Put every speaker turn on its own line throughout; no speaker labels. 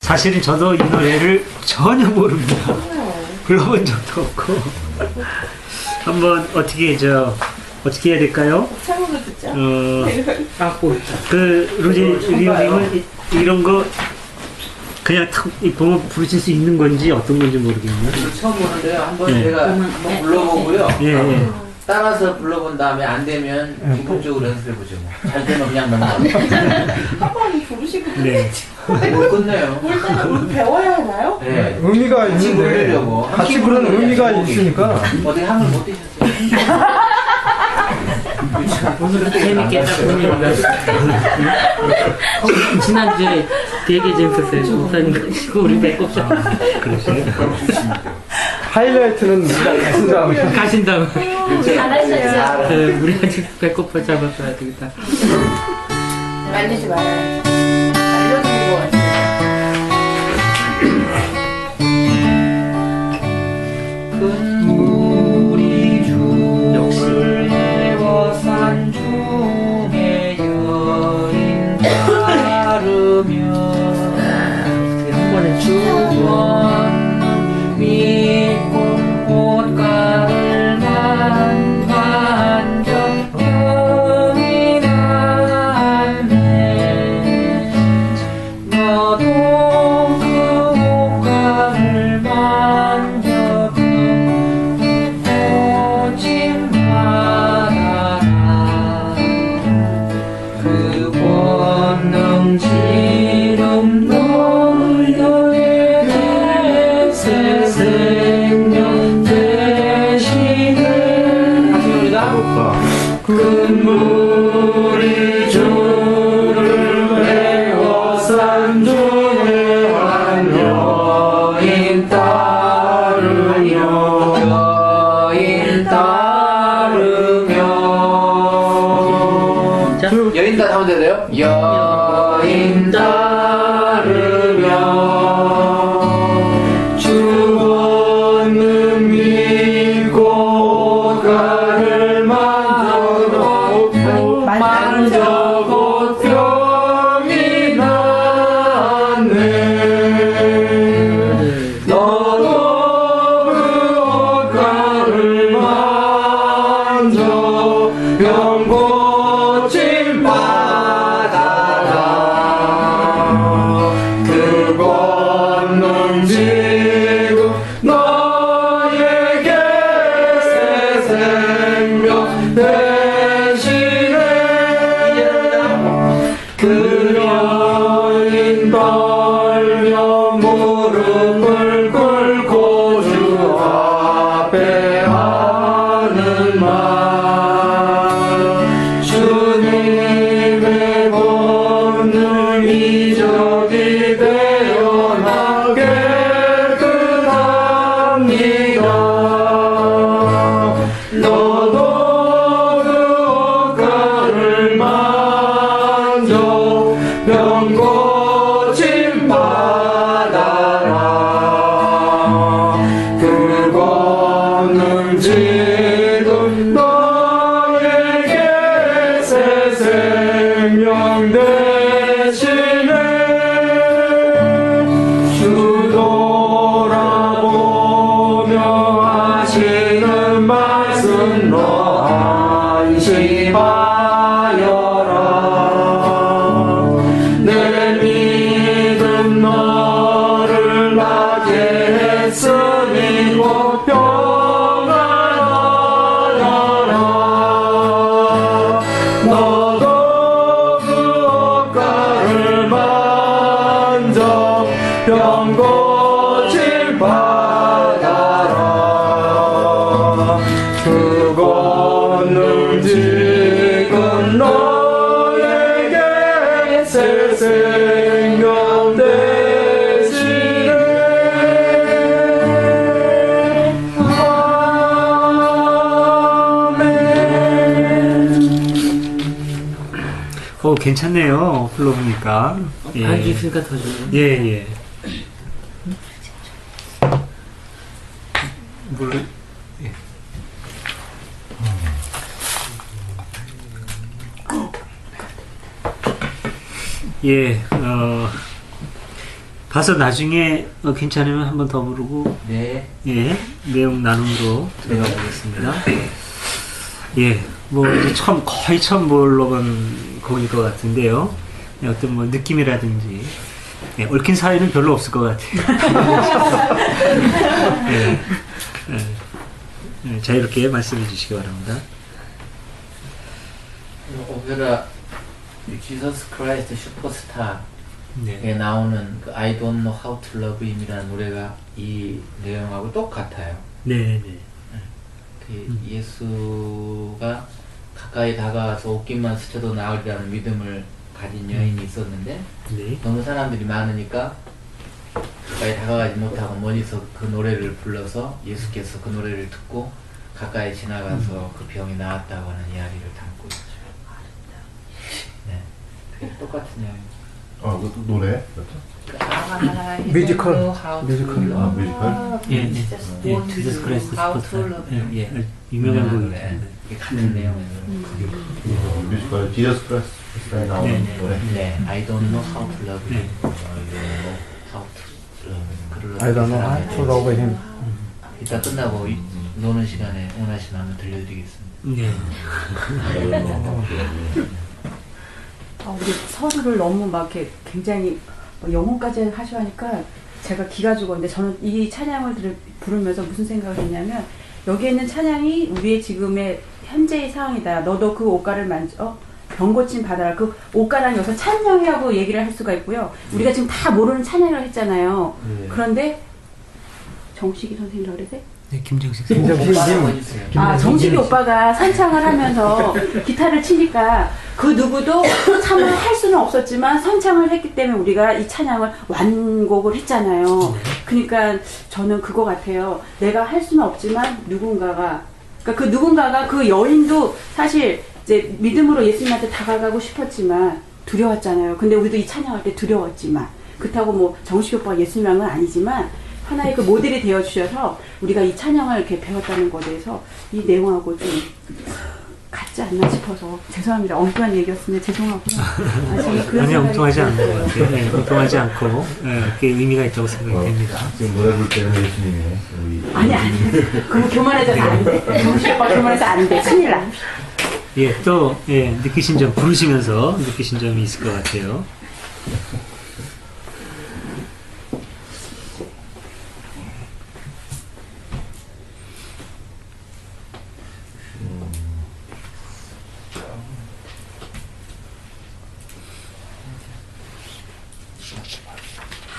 사실은 저도 이 노래를 전혀 모릅니다. 불러본 적도 없고. 한번 어떻게 해야 될까요?
창으로 듣죠.
리오님은 이런 거 그냥 탁 보면 부르실 수 있는 건지 어떤 건지 모르겠네요.
처음 보는데요. 한번 제가 한번 불러보고요.
예.
따라서 불러본 다음에 안 되면 본격적으로 연습해보죠. 잘 되면 그냥 넘어가고.
한번 부르시고
네.
못 끝내요.
올 때는 우리 배워야 하나요?
네.
의미가
같이
있는데
부르려고.
같이 부르는 의미가 있으니까.
어디 함을 못 드셨어요?
오늘은 재밌겠다. 지난주에 되게 재밌었어요. 목사님 시고 우리 배꼽샷
그러세요?
하이라이트는 가신 다음에
가신 다음에
잘하셨죠.
우리 아직 배꼽을 잡았어야 되겠다.
말리지 말아요. 알려드린 것 같아요.
우리 주를 외워 산중에 여인 따르며
한 번에
주원 믿고 꽃가를 만져 병이 났네. 너도 그 꽃가를 만져 고침 받아라. 그 권능 지름 너희에게 새 생명 되시는 근물이 주를 외워 산중에 한 여인 따르며 여인 따 하면 되나요? 여인 따르며 주원은 믿고 가를 만져도 만져고 병이 났네. 너도 그 옷가를 만져 병고침 받아라. 그 권능 지금 너에게 새 생명 되시네. 그 여인 떨며 무릎을 꿇고 주 앞에 하는 말 주님의 권능 이적이 되어나게 깨끗합니다. 너도 그 옷가를 만져 병고침 받아라. 그 권능 지금 너에게 새 생명 되시네. 주 돌아보며 하시는 말씀 너 안심하여라. 내 믿음 너를 나게 했으니 곧 평안하여라. 너도 그 옷가를 만져 병고침 받아라. 그 권능 지금 너에게 새 생명 되시네. 아멘.
괜찮네요. 불러보니까.
알기 있으니까 더 좋아요.
예. 물론 가서 나중에 괜찮으면 한 번 더 부르고
네.
예, 내용 나눔으로 들어가 보겠습니다. 예, 뭐 이제 거의 처음 불러본 곡일 것 같은데요. 예, 어떤 뭐 느낌이라든지 예, 얽힌 사연은 별로 없을 것 같아요. 예, 예, 자유롭게 말씀해 주시기 바랍니다.
오페라 지저스 크라이스트 슈퍼스타에
네,
나오는 그 I don't know how to love him이라는 노래가 이 내용하고 똑같아요.
네, 네.
그 예수가 가까이 다가와서 옷깃만 스쳐도 나으리라는 믿음을 가진 여인이 있었는데
네.
너무 사람들이 많으니까 가까이 다가가지 못하고 멀리서 그 노래를 불러서 예수께서 그 노래를 듣고 가까이 지나가서 그 병이 나았다고 하는 이야기를 담고 있죠. 네, 그게 똑같은 이야기입니다.
그것도 노래? 그렇죠?
뮤지컬.
뮤지컬?
예, 네. 예, Jesus Christ Superstar. 예, 예, 유명한 곡입니다.
이게 같은 내용의 노래.
뮤지컬 지저스 크라이스트에 나오는
네, 네.
노래?
네, I don't know how to love
네.
you. how to love.
I don't know how to love him.
이따 끝나고 노는 시간에 원하시면 한번 들려드리겠습니다.
네.
우리 서류를 너무 막 이렇게 굉장히 영혼까지 하셔 하니까 제가 기가 죽었는데 저는 이 찬양을 부르면서 무슨 생각을 했냐면 여기에 있는 찬양이 우리의 지금의 현재의 상황이다. 너도 그 옷가를 병 고침 받아라. 그 옷가라는 여기서 찬양이라고 얘기를 할 수가 있고요. 우리가 지금 다 모르는 찬양을 했잖아요.
네.
그런데 정식이 선생님이라고 그러세요?
네, 김정식 선생님.
오빠라고
김정식
해주세요.
정식이 오빠가 선창을 하면서 기타를 치니까 그 누구도 참을 할 수는 없었지만 선창을 했기 때문에 우리가 이 찬양을 완곡을 했잖아요. 그러니까 저는 그거 같아요. 내가 할 수는 없지만 누군가가, 그러니까 그 누군가가 그 여인도 사실 이제 믿음으로 예수님한테 다가가고 싶었지만 두려웠잖아요. 근데 우리도 이 찬양할 때 두려웠지만 그렇다고 뭐 정식 오빠가 예수님은 아니지만 하나의 그 모델이 되어주셔서 우리가 이 찬양을 이렇게 배웠다는 것에 대해서 이 내용하고 좀 같지 않나 싶어서 죄송합니다. 엉뚱한 얘기였습니다. 죄송하고요.
전혀 엉뚱하지 않은 것 같아요. 네, 엉뚱하지 않고 그게 의미가 있다고 생각이 됩니다.
지금 노래 부를 때는 예수님이
아니. 그거 교만해져서 안 돼. 정식 오빠 교만해서 안 돼. 큰일 나.
예, 또 느끼신 점, 부르시면서 느끼신 점이 있을 것 같아요.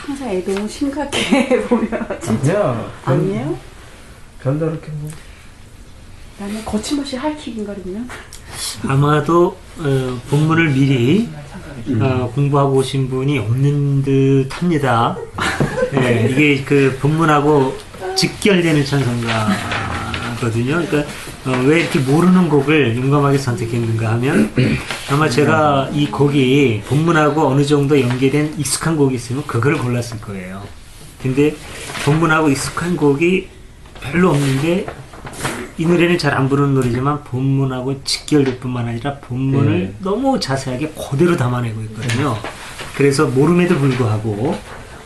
항상 애 너무 심각해 보면 진짜.
아니야.
아니에요?
별다르게 뭐.
나는 거침없이 하이킥인거든요.
아마도 본문을 미리 공부하고 오신 분이 없는 듯 합니다. 예, 이게 그 본문하고 직결되는 찬송가거든요. 그러니까 왜 이렇게 모르는 곡을 용감하게 선택했는가 하면 아마 제가 이 곡이 본문하고 어느 정도 연계된 익숙한 곡이 있으면 그걸 골랐을 거예요. 근데 본문하고 익숙한 곡이 별로 없는데 이 노래는 잘 안 부르는 노래지만 본문하고 직결될 뿐만 아니라 본문을 너무 자세하게 그대로 담아내고 있거든요. 그래서 모름에도 불구하고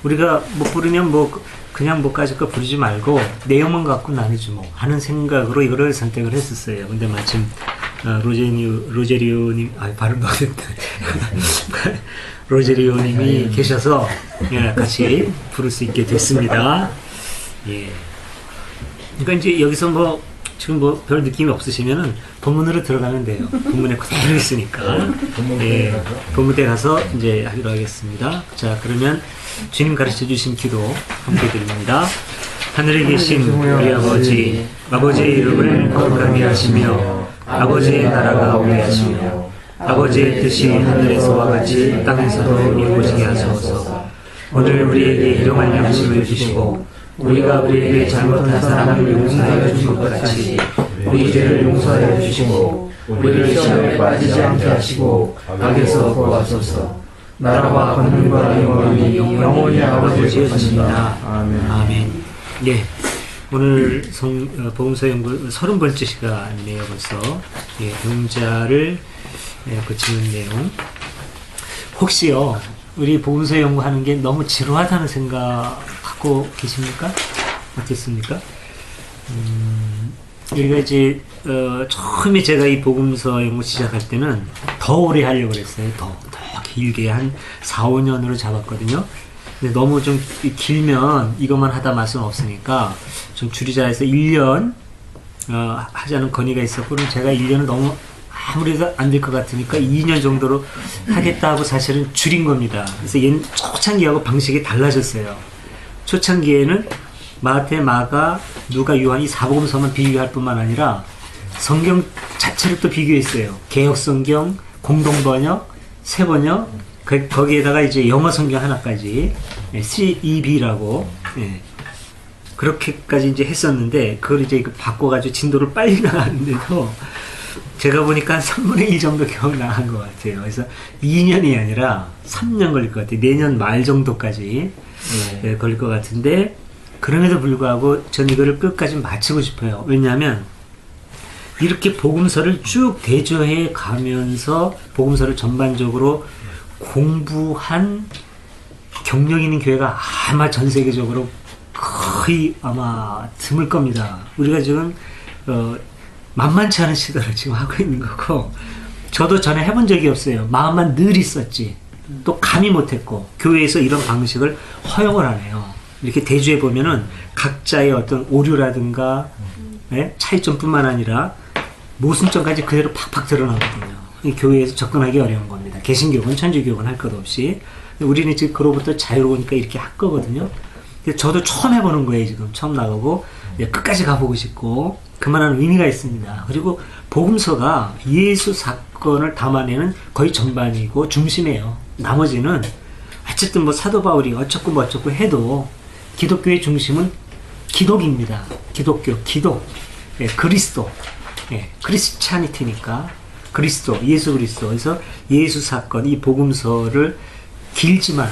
우리가 못 부르면 뭐 그냥 뭐까지 거 부르지 말고 내용만 갖고 나누지 뭐 하는 생각으로 이거를 선택을 했었어요. 근데 마침 로제리오님 발음도 안 됐다. 로제리오님이 계셔서 같이 부를 수 있게 됐습니다. 예. 그러니까 이제 여기서 뭐 지금 뭐 별 느낌이 없으시면은 본문으로 들어가면 돼요. 본문에 그대로 있으니까. 예, 본문에 가서 이제 하기로 하겠습니다. 자, 그러면 주님 가르쳐 주신 기도 함께 드립니다. 하늘에 계신 우리 아버지, 아버지의 이름을 거룩하게 하시며 아버지의 나라가 오게 하시며 아버지의 뜻이 하늘에서와 같이 땅에서도 이루어지게 하소서. 오늘 우리에게 일용할 양식을 주시고 우리가 우리에게 잘못한 사람을 용서하여 준 것 같이 우리 죄를 용서하여 주시고 우리를 시험에 빠지지 않게 하시고 악에서 구하소서. 나라와 권능과 영광이 영원히 아버지의 것입니다. 아멘. 예, 오늘 복음서 연구 30번째 시간이네요. 벌써 병자를 고치는 내용. 혹시요 우리 복음서 연구하는 게 너무 지루하다는 생각 갖고 계십니까? 어떻습니까? 우리가 이제 처음에 제가 이 복음서 연구 시작할 때는 더 오래 하려고 그랬어요. 더 길게 한 4, 5년으로 잡았거든요. 근데 너무 좀 길면 이것만 하다 말 수는 없으니까 좀 줄이자 해서 1년 하자는 건의가 있었고, 그럼 제가 1년은 너무 아무래도 안 될 것 같으니까 2년 정도로 하겠다고 사실은 줄인 겁니다. 그래서 초창기하고 방식이 달라졌어요. 초창기에는 마태, 마가, 누가, 요한 이 사복음서만 비교할 뿐만 아니라 성경 자체를 또 비교했어요. 개혁성경, 공동번역, 새번역, 거기에다가 이제 영어 성경 하나까지, CEB라고, 그렇게까지 이제 했었는데, 그걸 이제 바꿔가지고 진도를 빨리 나가는데도 제가 보니까 한 3분의 1 정도 겨우 나간 것 같아요. 그래서 2년이 아니라 3년 걸릴 것 같아요. 내년 말 정도까지 걸릴 것 같은데, 그럼에도 불구하고 전 이거를 끝까지 마치고 싶어요. 왜냐하면 이렇게 복음서를 쭉 대조해 가면서 복음서를 전반적으로 공부한 경력 있는 교회가 아마 전 세계적으로 거의 아마 드물 겁니다. 우리가 지금 만만치 않은 시도를 지금 하고 있는 거고, 저도 전에 해본 적이 없어요. 마음만 늘 있었지 또 감히 못했고, 교회에서 이런 방식을 허용을 안 해요. 이렇게 대조해 보면은 각자의 어떤 오류라든가 차이점뿐만 아니라 모순점까지 그대로 팍팍 드러나거든요. 이 교회에서 접근하기 어려운 겁니다. 개신교건 천주교건 할 것 없이. 우리는 지금 그로부터 자유로우니까 이렇게 할 거거든요. 근데 저도 처음 해보는 거예요. 지금 처음 나가고 끝까지 가보고 싶고, 그만한 의미가 있습니다. 그리고 복음서가 예수 사건을 담아내는 거의 전반이고 중심이에요. 나머지는 어쨌든 뭐 사도 바울이 어쩌고 뭐 어쩌고 해도 기독교의 중심은 기독입니다. 기독교, 기독, 그리스도, 크리스찬이티니까 그리스도, 예수 그리스도. 그래서 예수 사건, 이 복음서를 길지만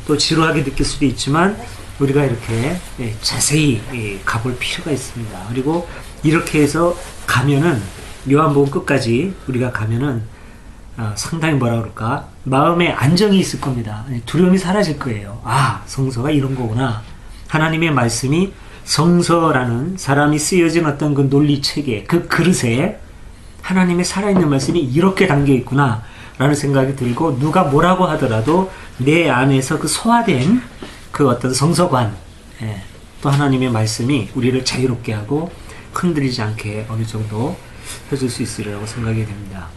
또 지루하게 느낄 수도 있지만 우리가 이렇게 자세히 가볼 필요가 있습니다. 그리고 이렇게 해서 가면은 요한복음 끝까지 우리가 가면은 상당히 뭐라 그럴까, 마음에 안정이 있을 겁니다. 두려움이 사라질 거예요. 아, 성서가 이런 거구나. 하나님의 말씀이 성서라는 사람이 쓰여진 어떤 그 논리 체계, 그 그릇에 하나님의 살아있는 말씀이 이렇게 담겨 있구나 라는 생각이 들고, 누가 뭐라고 하더라도 내 안에서 그 소화된 그 어떤 성서관, 또 하나님의 말씀이 우리를 자유롭게 하고 흔들리지 않게 어느 정도 해줄 수 있으리라고 생각이 됩니다.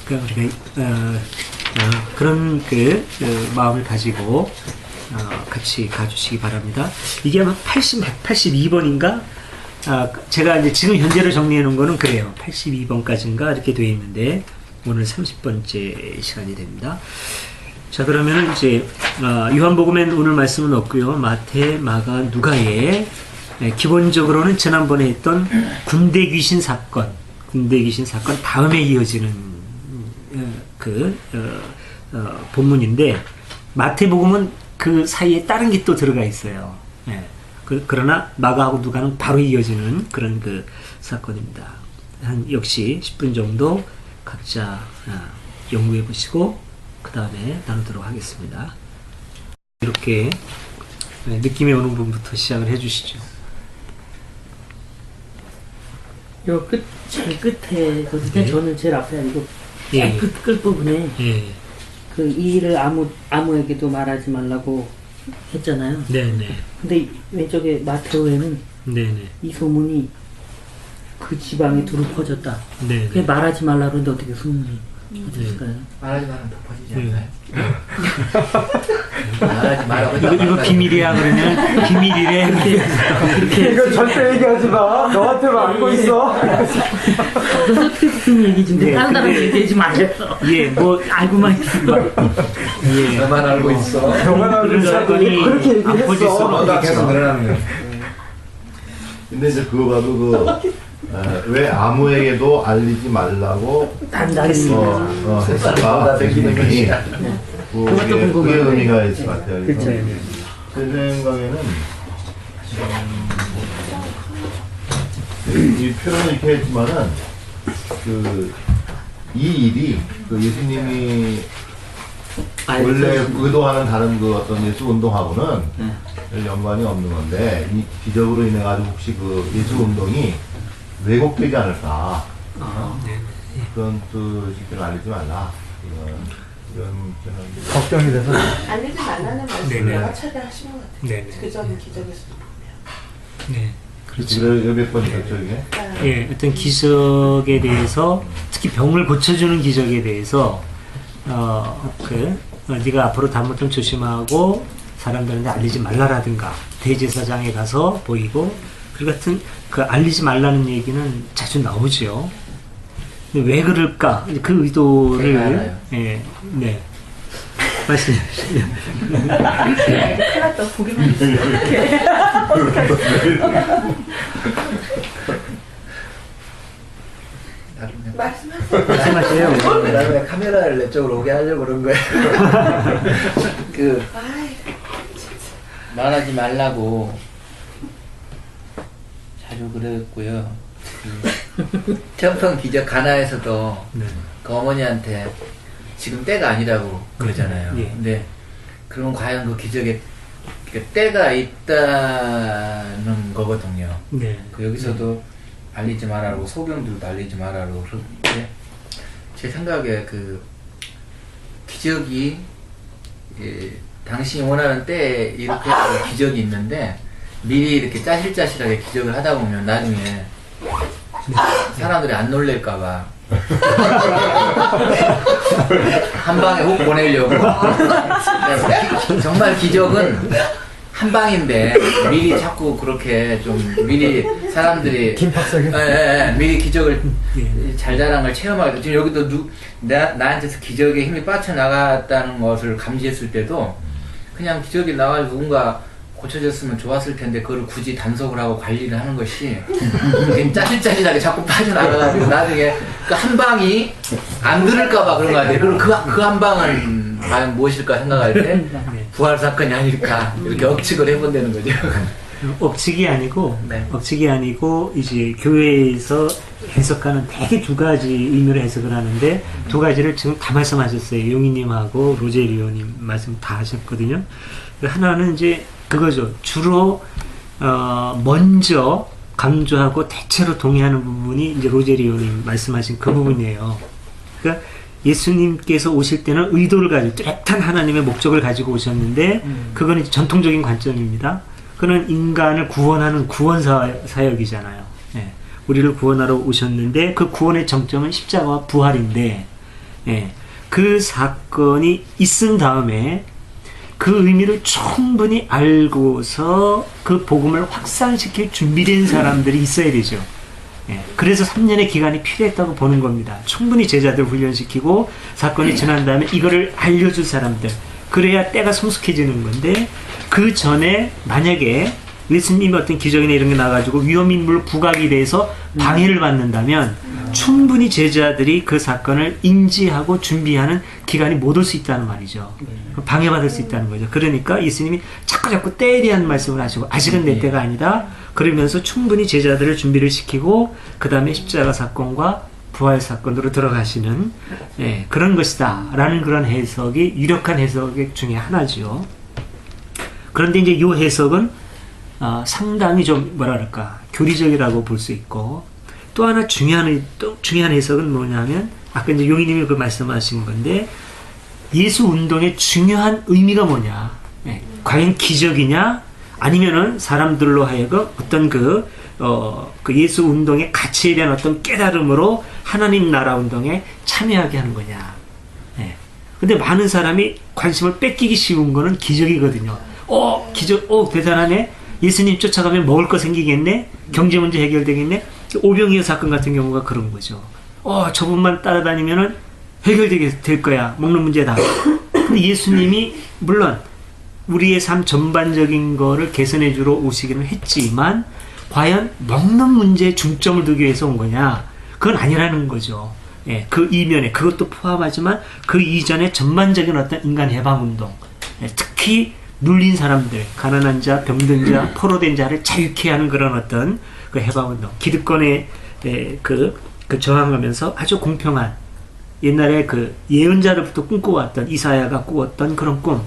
그러니까 우리가 그런 마음을 가지고 같이 가주시기 바랍니다. 이게 아마 182번인가? 제가 이제 지금 현재로 정리해 놓은 거는 그래요. 82번까지인가 이렇게 되어 있는데 오늘 30번째 시간이 됩니다. 자, 그러면 이제 요한복음엔 오늘 말씀은 없고요. 마태, 마가, 누가에 기본적으로는 지난번에 했던 군대 귀신 사건 다음에 이어지는 본문인데, 마태복음은 그 사이에 다른 게 또 들어가 있어요. 그러나 마가하고 누가는 바로 이어지는 그런 그 사건입니다. 한 역시 10분 정도 각자 연구해 보시고 그 다음에 나누도록 하겠습니다. 이렇게 느낌이 오는 부분부터 시작을 해 주시죠.
요 제일 끝에 거든요. 저는 제일 앞에 아니고
예.
끝 부분에 그 이 일을 아무에게도 말하지 말라고 했잖아요.
네네.
근데 왼쪽에 마테오에는 이 소문이 그 지방에 두루 퍼졌다.
네네.
그게 말하지 말라 그러는데 어떻게 소문이 퍼졌을까요?
말하지 말면 더 퍼지지 않나요? 말하지 말라고
이거 비밀이야 그러면 비밀이래.
이거 절대 얘기하지 마. 너한테만 알고 있어.
무슨 얘기인데 다른 사람 얘기하지 말랬어.
뭐
알고만 있어.
너만 알고 있어.
너만 알고 있어. 그렇게 얘기했어.
나 계속 늘어나는. 근데 이제 그거 봐도 왜 아무에게도 알리지 말라고
단단했습니다.
했을까 생각이
그것도 궁금해요.
그게 의미가 있을 것 같아요.
그렇죠.
제 생각에는 이 표현을 이렇게 했지만은 이 일이 예수님이 원래 의도하는 다른 그 어떤 예수 운동하고는 별 연관이 없는 건데 이 기적으로 인해 가지고 혹시 그 예수 운동이 왜곡되지 않을까 그런 뜻을 알리지 말라 이런
걱정이 돼서
알리지 말라는 말씀을
네네.
여러 차례 하시는 것 같아요.
네네.
그 전 기적에서도 보면.
네. 그렇죠.
몇 번이었죠 이게?
예, 어떤 기적에 대해서 특히 병을 고쳐주는 기적에 대해서 네가 앞으로 다음부터 조심하고 사람들한테 알리지 말라라든가 대제사장에 가서 보이고 그 같은 그 알리지 말라는 얘기는 자주 나오죠. 근데 왜 그럴까? 그
제가
의도를
알아요.
네. 말씀해 주시죠.
큰일 났다. 보기만 있어요.
말씀하세요.
말씀하세요.
나는 카메라를 내 쪽으로 오게 하려고 그런 거예요. 그
아이,
말하지 말라고 자주 그랬고요. 태평 기적 가나에서도
네.
그 어머니한테 지금 때가 아니라고 그러잖아요.
예.
근데 그러면 과연 그 기적에 그 때가 있다는 거거든요.
네.
그 여기서도 알리지 말라고 소경들도 알리지 말라고 그러는데 제 생각에 그 기적이 당신이 원하는 때에 이렇게 기적이 있는데 미리 이렇게 짜실짜실하게 기적을 하다 보면 나중에 사람들이 안 놀랄까봐 한 방에 훅 보내려고 정말 기적은 한 방인데 미리 자꾸 그렇게 좀 미리 사람들이
김박사게
미리 기적을 잘잘한 걸 체험하게 돼. 지금 여기도 나한테서 기적에 힘이 빠져나갔다는 것을 감지했을 때도 그냥 기적이 나와서 누군가 고쳐졌으면 좋았을 텐데 그걸 굳이 단속을 하고 관리를 하는 것이 짜실짜실하게 자꾸 빠져나가가지고 나중에 그 한 방이 안 들을까봐 그런 거 같아요. 그럼 그 한 방은 과연 무엇일까 생각할 때 부활 사건이 아닐까 이렇게 억측을 해본다는 거죠.
억측이 아니고
네.
억측이 아니고 이제 교회에서 해석하는 되게 두 가지 의미로 해석을 하는데 두 가지를 지금 다 말씀하셨어요. 용희님하고 로제리오님 말씀 다 하셨거든요. 하나는 이제 그거죠. 주로 먼저 강조하고 대체로 동의하는 부분이 이제 로제리오님 말씀하신 그 부분이에요. 그러니까 예수님께서 오실 때는 의도를 가지고 뚜렷한 하나님의 목적을 가지고 오셨는데 그거는 이제 전통적인 관점입니다. 그는 인간을 구원하는 구원 사역이잖아요. 예. 우리를 구원하러 오셨는데 그 구원의 정점은 십자가와 부활인데 예. 그 사건이 있은 다음에 그 의미를 충분히 알고서 그 복음을 확산시킬 준비된 사람들이 있어야 되죠. 예, 그래서 3년의 기간이 필요했다고 보는 겁니다. 충분히 제자들 훈련시키고 사건이 지난 다음에 이거를 알려줄 사람들, 그래야 때가 성숙해지는 건데 그 전에 만약에 예수님이 어떤 기적이나 이런 게 나가지고 위험인물 부각이 돼서 방해를 받는다면 충분히 제자들이 그 사건을 인지하고 준비하는 기간이 못 올 수 있다는 말이죠. 방해받을 수 있다는 거죠. 그러니까 예수님이 자꾸 때에 대한 말씀을 하시고 아직은 내 때가 아니다. 그러면서 충분히 제자들을 준비를 시키고 그 다음에 십자가 사건과 부활 사건으로 들어가시는 그런 것이다 라는 그런 해석이 유력한 해석 중에 하나죠. 그런데 이제 이 해석은 상당히 좀 뭐랄까 교리적이라고 볼 수 있고 또 하나 중요한 해석은 뭐냐면 아까 이제 용희님이 그 말씀하신 건데 예수 운동의 중요한 의미가 뭐냐? 과연 기적이냐? 아니면은 사람들로 하여금 어떤 그 예수 운동의 가치에 대한 어떤 깨달음으로 하나님 나라 운동에 참여하게 하는 거냐? 근데 많은 사람이 관심을 뺏기기 쉬운 거는 기적이거든요. 기적, 대단하네. 예수님 쫓아가면 먹을 거 생기겠네? 경제 문제 해결되겠네? 오병이어 사건 같은 경우가 그런 거죠. 저분만 따라다니면은 해결되게 될 거야. 먹는 문제다. 근데 예수님이 물론 우리의 삶 전반적인 거를 개선해 주러 오시기는 했지만 과연 먹는 문제에 중점을 두기 위해서 온 거냐? 그건 아니라는 거죠. 그 이면에 그것도 포함하지만 그 이전에 전반적인 어떤 인간 해방 운동, 특히 눌린 사람들, 가난한 자, 병든 자, 포로된 자를 자유케 하는 그런 어떤 그 해방운동, 기득권에 저항하면서 아주 공평한 옛날에 그 예언자로부터 꿈꿔왔던 이사야가 꾸었던 그런 꿈,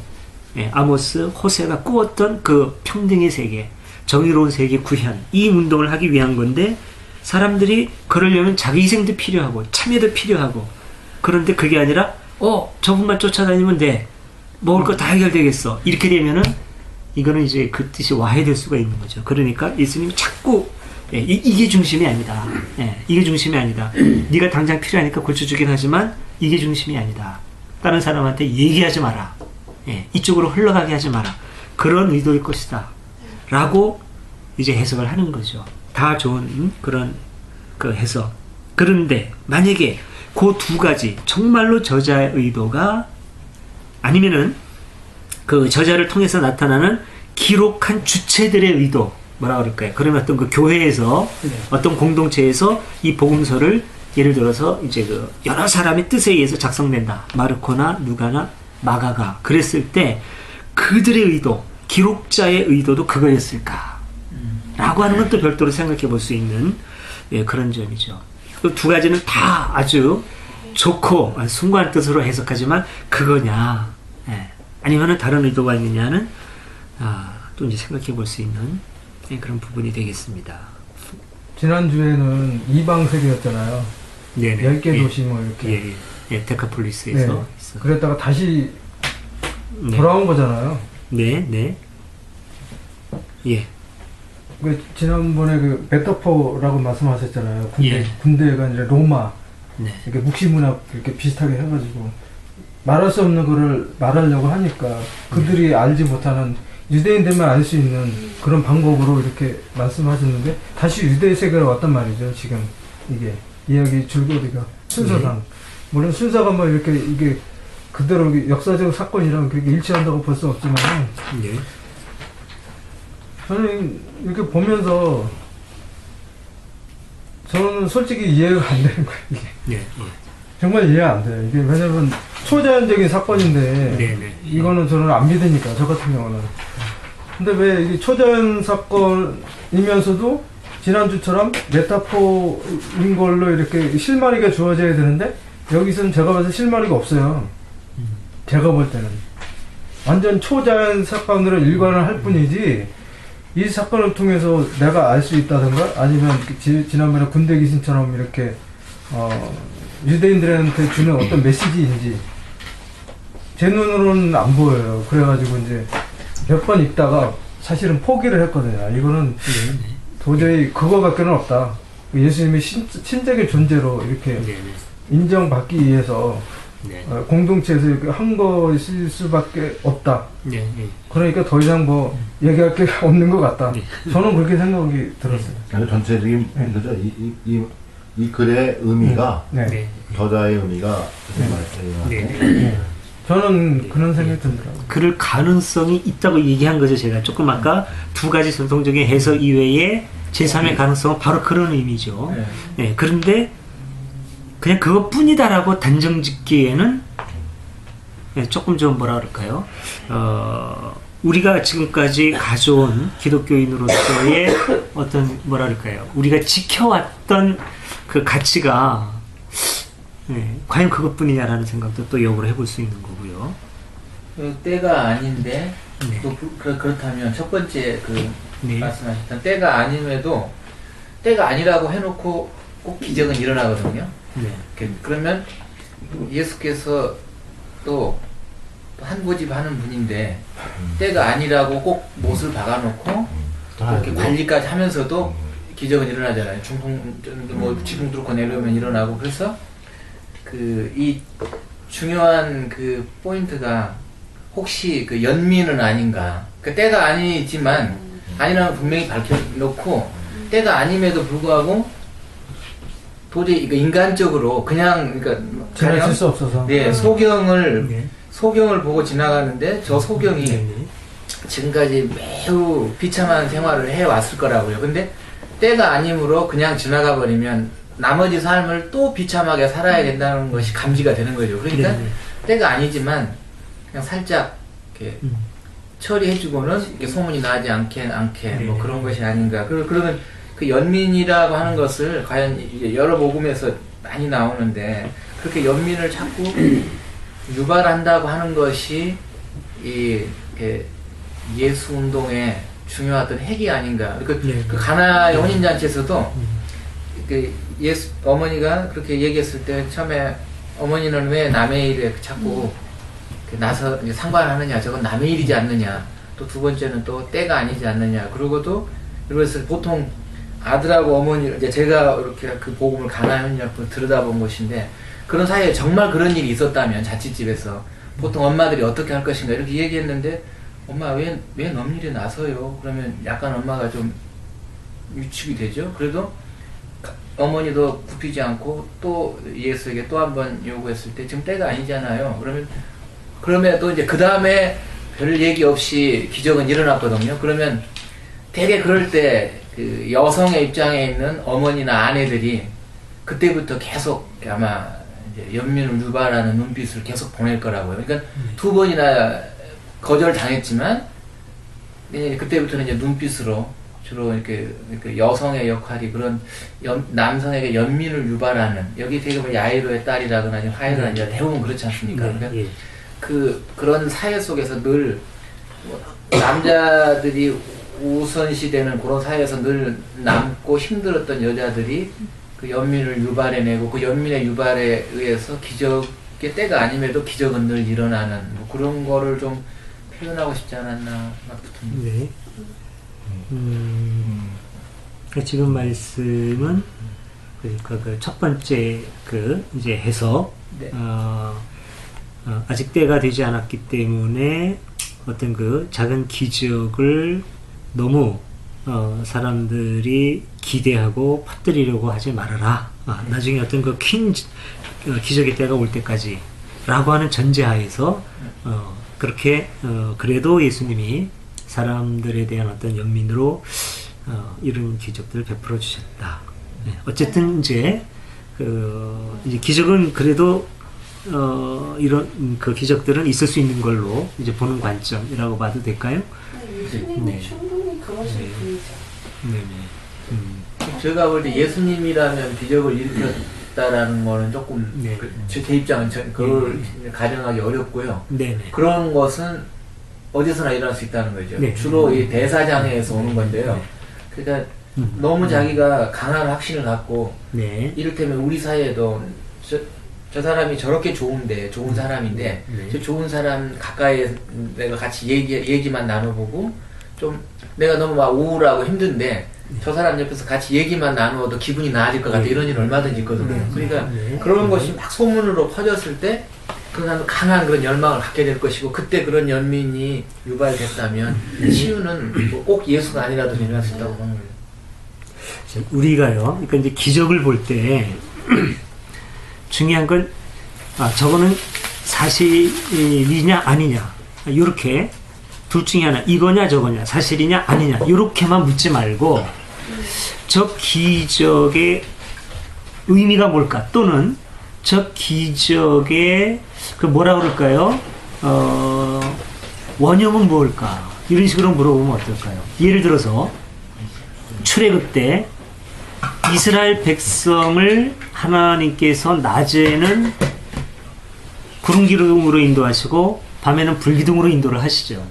예, 아모스, 호세가 꾸었던 그 평등의 세계, 정의로운 세계 구현, 이 운동을 하기 위한 건데 사람들이 그러려면 자기 희생도 필요하고 참여도 필요하고 그런데 그게 아니라 저분만 쫓아다니면 돼. 먹을 거 다 해결되겠어. 이렇게 되면은 이거는 이제 그 뜻이 와해될 수가 있는 거죠. 그러니까 예수님이 자꾸 이게 중심이 아니다. 이게 중심이 아니다. 네가 당장 필요하니까 고쳐주긴 하지만 이게 중심이 아니다. 다른 사람한테 얘기하지 마라. 이쪽으로 흘러가게 하지 마라. 그런 의도일 것이다. 라고 이제 해석을 하는 거죠. 다 좋은 그런 그 해석. 그런데 만약에 그 두 가지 정말로 저자의 의도가 아니면은 그 저자를 통해서 나타나는 기록한 주체들의 의도, 뭐라 그럴까요? 그런 어떤 그 교회에서 어떤 공동체에서 이 복음서를 예를 들어서 이제 그 여러 사람의 뜻에 의해서 작성된다. 마르코나 누가나 마가가 그랬을 때 그들의 의도, 기록자의 의도도 그거였을까? 라고 하는 건 또 별도로 생각해 볼 수 있는 그런 점이죠. 그 두 가지는 다 아주 좋고 숭고한 뜻으로 해석하지만 그거냐 아니면은 다른 의도가 있느냐는 또 이제 생각해 볼 수 있는 그런 부분이 되겠습니다.
지난주에는 이방 세계였잖아요.
네네.
10개 도시 뭐 이렇게.
데카폴리스에서.
그랬다가 다시
네.
돌아온 거잖아요.
네. 예.
그 지난번에 그 메타포라고 말씀하셨잖아요. 군대가 아니라 로마.
네.
이렇게 묵시문학 이렇게 비슷하게 해가지고 말할 수 없는 거를 말하려고 하니까 그들이 알지 못하는 유대인들만 알 수 있는 그런 방법으로 이렇게 말씀하셨는데 다시 유대 세계로 왔단 말이죠. 지금 이게 이야기 줄거리가 순서상 물론 순서가 뭐 이렇게 이게 그대로 역사적 사건이랑 그렇게 일치한다고 볼 수 없지만 저는 이렇게 보면서 저는 솔직히 이해가 안 되는 거예요. 이게. 정말 이해 안 돼요. 이게 왜냐면 초자연적인 사건인데 이거는 저는 안 믿으니까 저 같은 경우는. 근데 왜 이게 초자연 사건이면서도 지난주처럼 메타포인 걸로 이렇게 실마리가 주어져야 되는데 여기서는 제가 봐서 실마리가 없어요. 제가 볼 때는 완전 초자연 사건으로 일관을 할 뿐이지 이 사건을 통해서 내가 알 수 있다든가 아니면 지난번에 군대 귀신처럼 이렇게 유대인들한테 주는 어떤 메시지인지 제 눈으로는 안 보여요. 그래가지고 이제 몇 번 읽다가 사실은 포기를 했거든요. 이거는 도저히 그거밖에는 없다. 예수님이 신적인 존재로 이렇게 인정받기 위해서 공동체에서 이렇게 한 것일 수밖에 없다. 그러니까 더 이상 뭐 얘기할 게 없는 것 같다. 저는 그렇게 생각이 들었어요.
전체적인 그죠? 이 글의 의미가 저자의 의미가
저는 그런 생각이 들더라고요.
그럴 가능성이 있다고 얘기한 거죠. 제가 조금 아까 두 가지 전통적인 해석 이외에 제3의 가능성은 바로 그런 의미죠. 그런데 그냥 그것뿐이다라고 단정 짓기에는 조금 좀 뭐라 그럴까요? 우리가 지금까지 가져온 기독교인으로서의 어떤 뭐라 그럴까요? 우리가 지켜왔던 그 가치가 과연 그것뿐이냐라는 생각도 또 역으로 해볼 수 있는 거고요.
때가 아닌데 또 그렇다면 첫 번째 그 말씀하셨던 때가 아님에도 때가 아니라고 해놓고 꼭 기적은 일어나거든요. 그러면 예수께서 또 한 고집 하는 분인데 때가 아니라고 꼭 못을 박아놓고 그렇게 관리까지 하면서도 기적은 일어나잖아요. 뭐 지붕 뚫고 내려오면 일어나고. 그래서 이 중요한 그 포인트가 혹시 그 연민은 아닌가. 그 때가 아니지만 아니라면 분명히 밝혀놓고 때가 아님에도 불구하고 도저히 인간적으로 그냥
지나칠 수 없어서
소경을 보고 지나가는데 저 소경이 지금까지 매우 비참한 생활을 해왔을 거라고요. 근데 때가 아니므로 그냥 지나가 버리면 나머지 삶을 또 비참하게 살아야 된다는 것이 감지가 되는 거죠. 그러니까 때가 아니지만 그냥 살짝 이렇게 처리해주고는 이렇게 소문이 나지 않게 뭐 그런 것이 아닌가. 그러면 그 연민이라고 하는 것을 과연 이제 여러 복음에서 많이 나오는데 그렇게 연민을 자꾸 유발한다고 하는 것이 이 예수 운동의 중요한 핵이 아닌가. 그 가나의 혼인잔치에서도 그 예수 어머니가 그렇게 얘기했을 때 처음에 어머니는 왜 남의 일에 자꾸 나서 상관하느냐, 저건 남의 일이지 않느냐, 또 두 번째는 또 때가 아니지 않느냐. 그러고도 이것을 보통 아들하고 어머니, 이제 제가 이렇게 그 복음을 가나의 혼인잔치를 들여다본 것인데, 그런 사이에 정말 그런 일이 있었다면 자취집에서 보통 엄마들이 어떻게 할 것인가 이렇게 얘기했는데, 엄마 왜 넘일이 나서요? 그러면 약간 엄마가 좀 위축이 되죠. 그래도 어머니도 굽히지 않고 또 예수에게 또 한 번 요구했을 때 지금 때가 아니잖아요. 그러면 이제 그 다음에 별 얘기 없이 기적은 일어났거든요. 그러면 되게 그럴 때 그 여성의 입장에 있는 어머니나 아내들이 그때부터 계속 아마 이제 연민을 유발하는 눈빛을 계속 보낼 거라고요. 그러니까 두 번이나 거절당했지만 그때부터는 이제 눈빛으로 주로 이렇게 여성의 역할이 그런 남성에게 연민을 유발하는, 여기 되게 뭐 야이로의 딸이라거나 화해라는 대부분 그렇지 않습니까? 그러니까 그런 사회 속에서 늘 남자들이 우선시되는 그런 사회에서 늘 남고 힘들었던 여자들이 그 연민을 유발해내고 그 연민의 유발에 의해서 기적의 때가 아님에도 기적은 늘 일어나는 뭐 그런 거를 좀 표현하고 싶지 않았나 막 붙습니다.
네. 지금 말씀은 그러니까 그 첫 번째 그 이제 해석,
네.
아직 때가 되지 않았기 때문에 어떤 그 작은 기적을 너무 사람들이 기대하고 퍼뜨리려고 하지 말아라. 나중에 어떤 그 큰 기적의 때가 올 때까지라고 하는 전제하에서 그렇게 그래도 예수님이 사람들에 대한 어떤 연민으로 이런 기적들을 베풀어 주셨다. 어쨌든 이제 이제 기적은 그래도 이런 그 기적들은 있을 수 있는 걸로 이제 보는 관점이라고 봐도 될까요?
예수님은 충분히 그러실 분이죠.
네네.
제가 볼 때 예수님이라면 기적을 일으켰다라는 거는 조금 제 입장은 그걸 가정하기 어렵고요.
네네.
그런 것은 어디서나 일어날 수 있다는 거죠.
네.
주로 이 대사장에서 오는 건데요. 그러니까 너무 자기가 강한 확신을 갖고 이를테면 우리 사이에도 저 사람이 저렇게 좋은데 좋은 사람인데 저 좋은 사람 가까이에 내가 같이 얘기만 나눠보고 좀 내가 너무 막 우울하고 힘든데 저 사람 옆에서 같이 얘기만 나누어도 기분이 나아질 것 같아. 이런 일 얼마든지 있거든요. 그러니까 그런 것이 막 소문으로 퍼졌을 때 그런 강한 그런 열망을 갖게 될 것이고, 그때 그런 연민이 유발됐다면 치유는 뭐 꼭 예수가 아니라도 일어날 수 있다고 보는 거예요.
우리가요, 그러니까 이제 기적을 볼 때 중요한 건 저거는 사실이냐 아니냐, 이렇게 둘 중에 하나, 이거냐 저거냐, 사실이냐 아니냐, 이렇게만 묻지 말고 저 기적의 의미가 뭘까, 또는 저 기적의 그 뭐라 그럴까요? 원형은 뭘까? 이런 식으로 물어보면 어떨까요? 예를 들어서 출애굽 때 이스라엘 백성을 하나님께서 낮에는 구름 기둥으로 인도하시고 밤에는 불기둥으로 인도를 하시죠.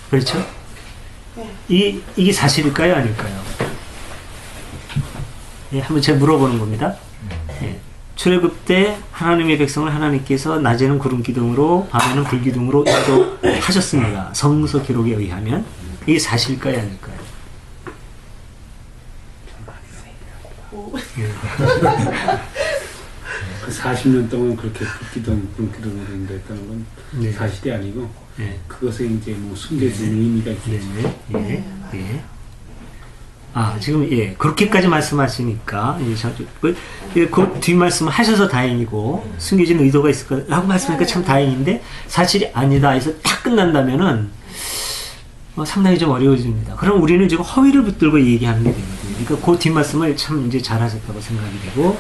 그렇죠? 이게 사실일까요? 아닐까요? 한번 제가 물어보는 겁니다. 출애굽 때 하나님의 백성을 하나님께서 낮에는 구름 기둥으로 밤에는 불기둥으로 인도하셨습니다. 성서 기록에 의하면 이게 사실일까요? 아닐까요?
그 40년 동안 그렇게 불기둥으로 인도했다는 건 사실이 아니고 그것에 이제 뭐 숨겨진 의미가 있겠죠.
지금 그렇게까지 말씀하시니까 그 뒷말씀 하셔서 다행이고 숨겨진 의도가 있을 거라고 말씀하니까 참 다행인데, 사실이 아니다 해서 딱 끝난다면은 상당히 좀 어려워집니다. 그럼 우리는 지금 허위를 붙들고 얘기하는 게 되거든요. 그러니까 그 뒷말씀을 참 이제 잘하셨다고 생각이 되고,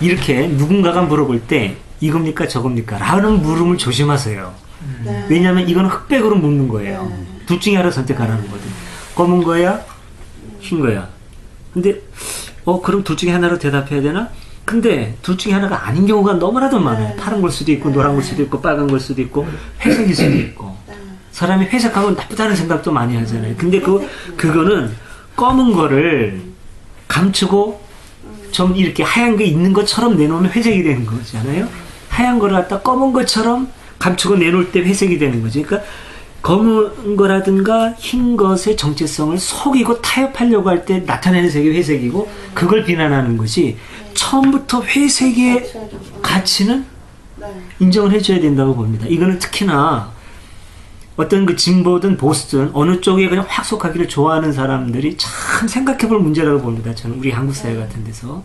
이렇게 누군가가 물어볼 때 이겁니까 저겁니까 라는 물음을 조심하세요. 왜냐하면 이건 흑백으로 묻는 거예요. 둘 중에 하나 선택하라는 거거든요. 검은 거야 흰 거야. 근데 그럼 둘 중에 하나로 대답해야 되나? 근데 둘 중에 하나가 아닌 경우가 너무나도 많아요. 파란 걸 수도 있고 노란 걸 수도 있고 빨간 걸 수도 있고 회색일 수도 있고. 사람이 회색하면 나쁘다는 생각도 많이 하잖아요. 근데 그거는 검은 거를 감추고 좀 이렇게 하얀 게 있는 것처럼 내놓으면 회색이 되는 거잖아요. 하얀 거를 갖다 검은 것처럼 감추고 내놓을 때 회색이 되는 거죠. 그러니까 검은 거라든가 흰 것의 정체성을 속이고 타협하려고 할 때 나타내는 색이 회색이고 그걸 비난하는 것이 처음부터 회색의 가치는 인정을 해줘야 된다고 봅니다. 이거는 특히나 어떤 그 진보든 보수든 어느 쪽에 그냥 확 속하기를 좋아하는 사람들이 참 생각해볼 문제라고 봅니다. 저는 우리 한국 사회 같은 데서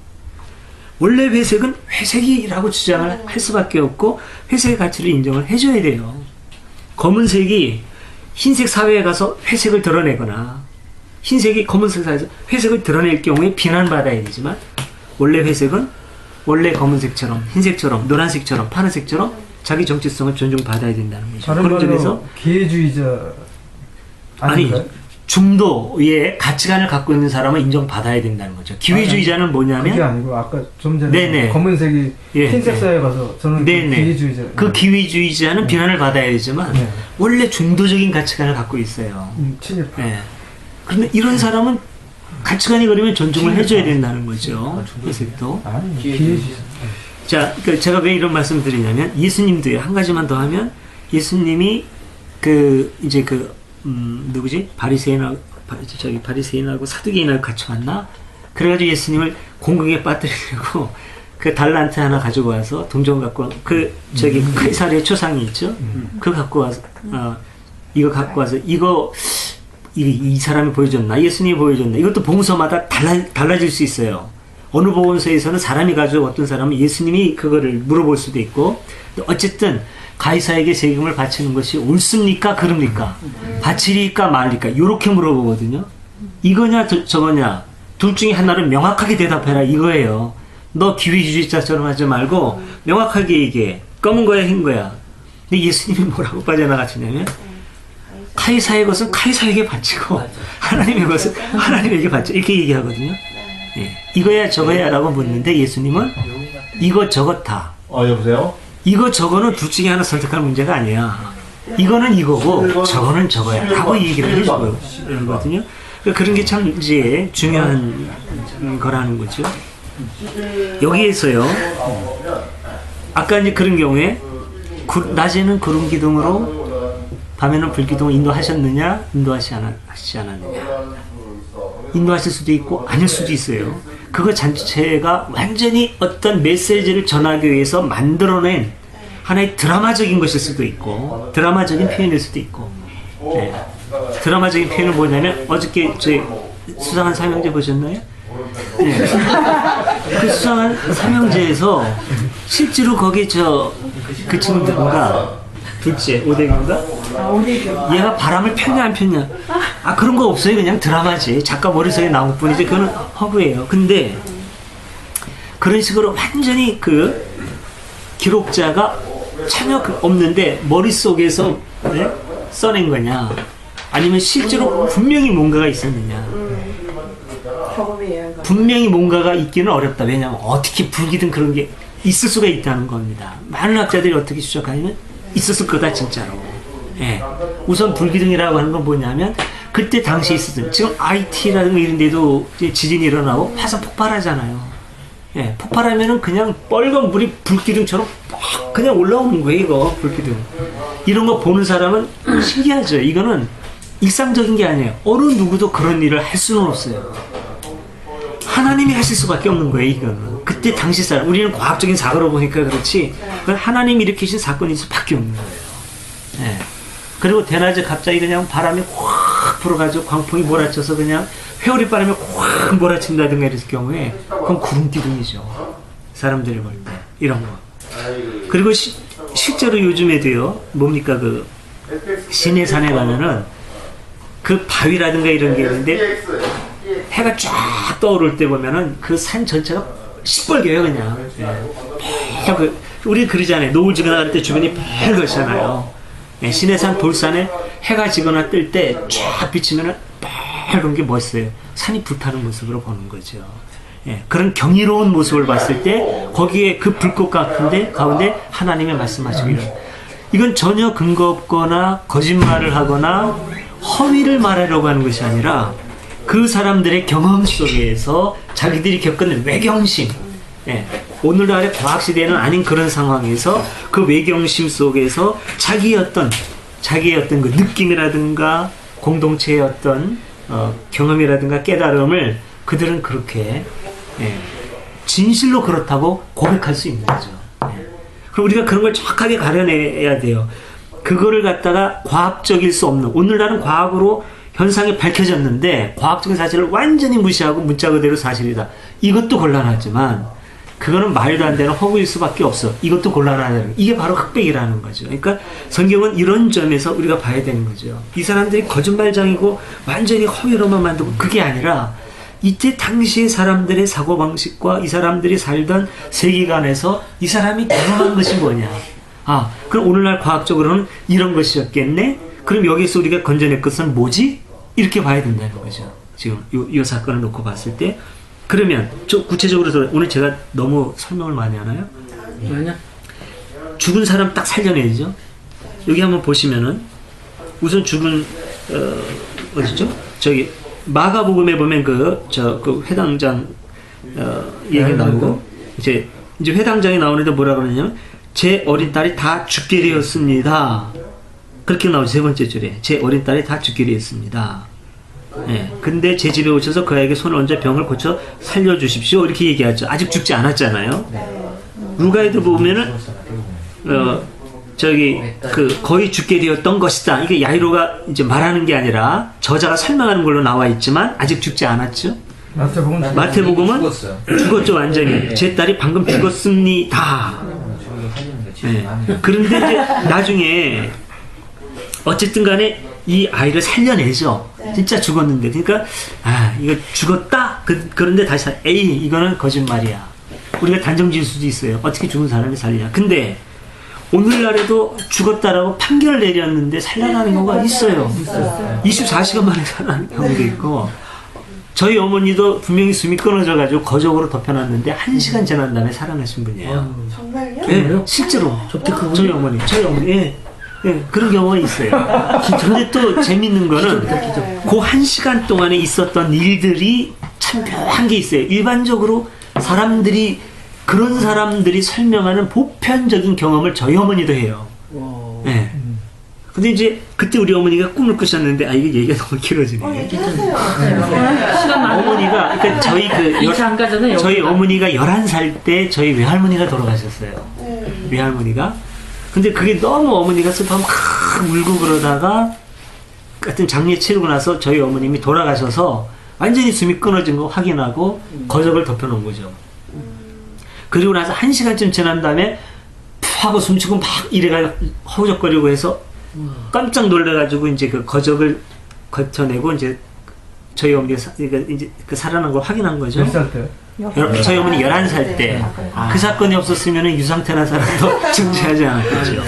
원래 회색은 회색이라고 주장을 할 수밖에 없고 회색의 가치를 인정을 해줘야 돼요. 검은색이 흰색 사회에 가서 회색을 드러내거나 흰색이 검은색 사회에서 회색을 드러낼 경우에 비난받아야 되지만 원래 회색은 원래 검은색처럼 흰색처럼 노란색처럼 파란색처럼 자기 정체성을 존중받아야 된다는 거죠.
다른
그런 점에서
말로 기회주의자 아닌가요?
아니 중도의 가치관을 갖고 있는 사람은 인정받아야 된다는 거죠. 기회주의자는 뭐냐면
그게 아니고 아까 좀 전에
네네.
검은색이
예,
흰색
예.
사회에 가서 저는 기회주의자
그 기회주의자는 비난을 받아야 되지만
네.
원래 중도적인 가치관을 갖고 있어요.
친일파.
네. 그런데 이런 사람은 가치관이 그러면 존중을 해줘야 된다는 거죠. 회색도.
아니 기회주의자.
자, 그러니까 제가 왜 이런 말씀을 드리냐면 예수님도요. 한 가지만 더 하면 예수님이 누구지? 바리새인하고 사두개인하고 같이 왔나? 그래가지고 예수님을 공공에 빠뜨리려고 그 달란트 하나 가지고 와서 동전 갖고 카이사르의 초상이 있죠? 그거 갖고 와서 이거 갖고 와서 이 사람이 보여줬나? 예수님이 보여줬나? 이것도 복음서마다 달라질 수 있어요. 어느 복음서에서는 사람이 가지고 어떤 사람은 예수님이 그거를 물어볼 수도 있고 어쨌든 가이사에게 세금을 바치는 것이 옳습니까? 그럽니까? 바치리까 말리까? 이렇게 물어보거든요. 이거냐 저거냐 둘 중에 하나를 명확하게 대답해라 이거예요. 너 기회주의자처럼 하지 말고 명확하게 얘기해. 검은 거야 흰 거야. 근데 예수님이 뭐라고 빠져나가시냐면 카이사의 것은 카이사에게 바치고 하나님의 것은 하나님에게 바치고 이렇게 얘기하거든요. 예. 이거야 저거야 라고 묻는데 예수님은 이거 저거 다
여보세요?
이거 저거는 둘 중에 하나 선택할 문제가 아니야. 이거는 이거고 저거는 저거야 라고 얘기를 해주거든요. 그런 게 참 이제 중요한 거라는 거죠. 여기에서요 아까 이제 그런 경우에 낮에는 구름 기둥으로 밤에는 불 기둥을 인도하셨느냐 인도하시지 않았느냐 인도하실 수도 있고 아닐 수도 있어요. 그거 자체가 완전히 어떤 메시지를 전하기 위해서 만들어낸 하나의 드라마적인 것일 수도 있고 드라마적인 표현일 수도 있고 네. 드라마적인 표현은 뭐냐면 어저께 수상한 삼형제 보셨나요? 네. 그 수상한 삼형제에서 실제로 거기 그 친구 누군가 둘째 오대규인가? 얘가 바람을 폈냐 안 폈냐? 그런 거 없어요. 그냥 드라마지. 작가 머릿속에 나온 것 뿐이지. 그거는 허구예요. 근데 그런 식으로 완전히 그 기록자가 참여 없는데 머릿속에서 써낸 거냐? 아니면 실제로 분명히 뭔가가 있었느냐? 분명히 뭔가가 있기는 어렵다. 왜냐하면 어떻게 불기든 그런 게 있을 수가 있다는 겁니다. 많은 학자들이 어떻게 추적하냐면 있었을 거다 진짜로. 예. 우선 불기둥이라고 하는 건 뭐냐면 그때 당시에 있었던 지금 IT라든가 이런 데도 지진이 일어나고 화산 폭발하잖아요. 예. 폭발하면은 그냥 빨간 물이 불기둥처럼 막 그냥 올라오는 거예요. 이거 불기둥. 이런 거 보는 사람은 신기하죠. 이거는 일상적인 게 아니에요. 어느 누구도 그런 일을 할 수는 없어요. 하나님이 하실 수밖에 없는 거예요. 이거는 그때 당시 사람 우리는 과학적인 사고로 보니까 그렇지 그건 하나님이 일으키신 사건일 수밖에 없는 거예요. 예. 그리고 대낮에 갑자기 그냥 바람이 확 불어가지고 광풍이 몰아쳐서 그냥 회오리 바람이 확 몰아친다든가 이랬을 경우에 그건 구름기둥이죠. 사람들이 볼 때 이런 거. 그리고 실제로 요즘에도요. 뭡니까 그 시내산에 가면은 그 바위라든가 이런 게 있는데 해가 쫙 떠오를 때 보면은 그 산 전체가 시뻘개요 그냥. 예. 우리 그러잖아요. 노을 지나갈 때 주변이 빨갛잖아요. 예, 시내산 돌산에 해가 지거나 뜰 때 쫙 비치면은 빨간 게 멋있어요. 산이 불타는 모습으로 보는 거죠. 그런 경이로운 모습을 봤을 때 거기에 그 불꽃 가운데 하나님의 말씀하시고 이건 전혀 근거 없거나 거짓말을 하거나 허위를 말하려고 하는 것이 아니라 그 사람들의 경험 속에서 자기들이 겪은 외경심, 오늘날의 과학시대는 아닌 그런 상황에서 그 외경심 속에서 자기의 어떤 그 느낌이라든가 공동체의 어떤 경험이라든가 깨달음을 그들은 그렇게 진실로 그렇다고 고백할 수 있는 거죠. 그럼 우리가 그런 걸 정확하게 가려내야 돼요. 그거를 갖다가 과학적일 수 없는, 오늘날은 과학으로 현상이 밝혀졌는데 과학적인 사실을 완전히 무시하고 문자 그대로 사실이다. 이것도 곤란하지만 그거는 말도 안 되는 허구일 수밖에 없어. 이것도 곤란하다는, 이게 바로 흑백이라는 거죠. 그러니까 성경은 이런 점에서 우리가 봐야 되는 거죠. 이 사람들이 거짓말장이고 완전히 허위로만 만들고, 그게 아니라 이때 당시의 사람들의 사고방식과 이 사람들이 살던 세계관에서 이 사람이 경험한 것이 뭐냐. 그럼 오늘날 과학적으로는 이런 것이었겠네? 그럼 여기서 우리가 건져낼 것은 뭐지? 이렇게 봐야 된다는 거죠. 지금 이 사건을 놓고 봤을 때. 그러면 구체적으로 오늘 제가 너무 설명을 많이 하나요?
아니야.
죽은 사람 딱 살려내죠. 여기 한번 보시면은 우선 죽은 어디죠? 저기 마가복음에 보면 그 회당장 얘기 나오고 이제 회당장이 나오는데 뭐라 그러냐면 제 어린 딸이 다 죽게 되었습니다. 그렇게 나오죠. 세 번째 줄에 제 어린 딸이 다 죽게 되었습니다. 근데 제 집에 오셔서 그에게 손을 얹어 병을 고쳐 살려주십시오. 이렇게 얘기하죠. 아직 죽지 않았잖아요. 루가에도 보면은 거의 죽게 되었던 것이다. 이게 야이로가 이제 말하는 게 아니라 저자가 설명하는 걸로 나와 있지만 아직 죽지 않았죠. 마태복음은 죽었죠, 완전히. 제 딸이 방금 죽었습니다. 그런데 이제 나중에 어쨌든 간에 이 아이를 살려내죠. 진짜 죽었는데. 그러니까 이거 죽었다? 그런데 다시 이거는 거짓말이야. 우리가 단정 지을 수도 있어요. 어떻게 죽은 사람이 살리냐. 근데 오늘날에도 죽었다라고 판결을 내렸는데 살려나는 경우가 있어요. 24시간 만에 살아나는 경우도 있고, 저희 어머니도 분명히 숨이 끊어져가지고 거적으로 덮여놨는데 1시간 지난 다음에 살아나신 분이에요.
정말요?
네, 실제로. 저희 어머니. 그런 경우가 있어요. 근데 또 재밌는 거는 그 1시간 동안에 있었던 일들이 참 묘한 게 있어요. 일반적으로 그런 사람들이 설명하는 보편적인 경험을 저희 어머니도 해요. 근데 이제 그때 우리 어머니가 꿈을 꾸셨는데 이게 얘기가 너무 길어지네. 어머니가 그러니까 저희 어머니가 11살 때 저희 외할머니가 돌아가셨어요. 외할머니가. 근데 그게 너무 어머니가 슬퍼하면 막 울고 그러다가 같은 장례 치르고 나서 저희 어머님이 돌아가셔서 완전히 숨이 끊어진 거 확인하고 거적을 덮여놓은 거죠. 그리고 나서 1시간쯤 지난 다음에 푹 하고 숨치고 막 이래가 허우적거리고 해서 깜짝 놀래가지고 이제 그 거적을 거쳐내고 이제 저희 어머니가 이제 그 살아난 걸 확인한 거죠.
몇 살 때?
저희 어머니 11살 때 그 사건이 없었으면 유상태나 사람도 존재하지 않았겠죠.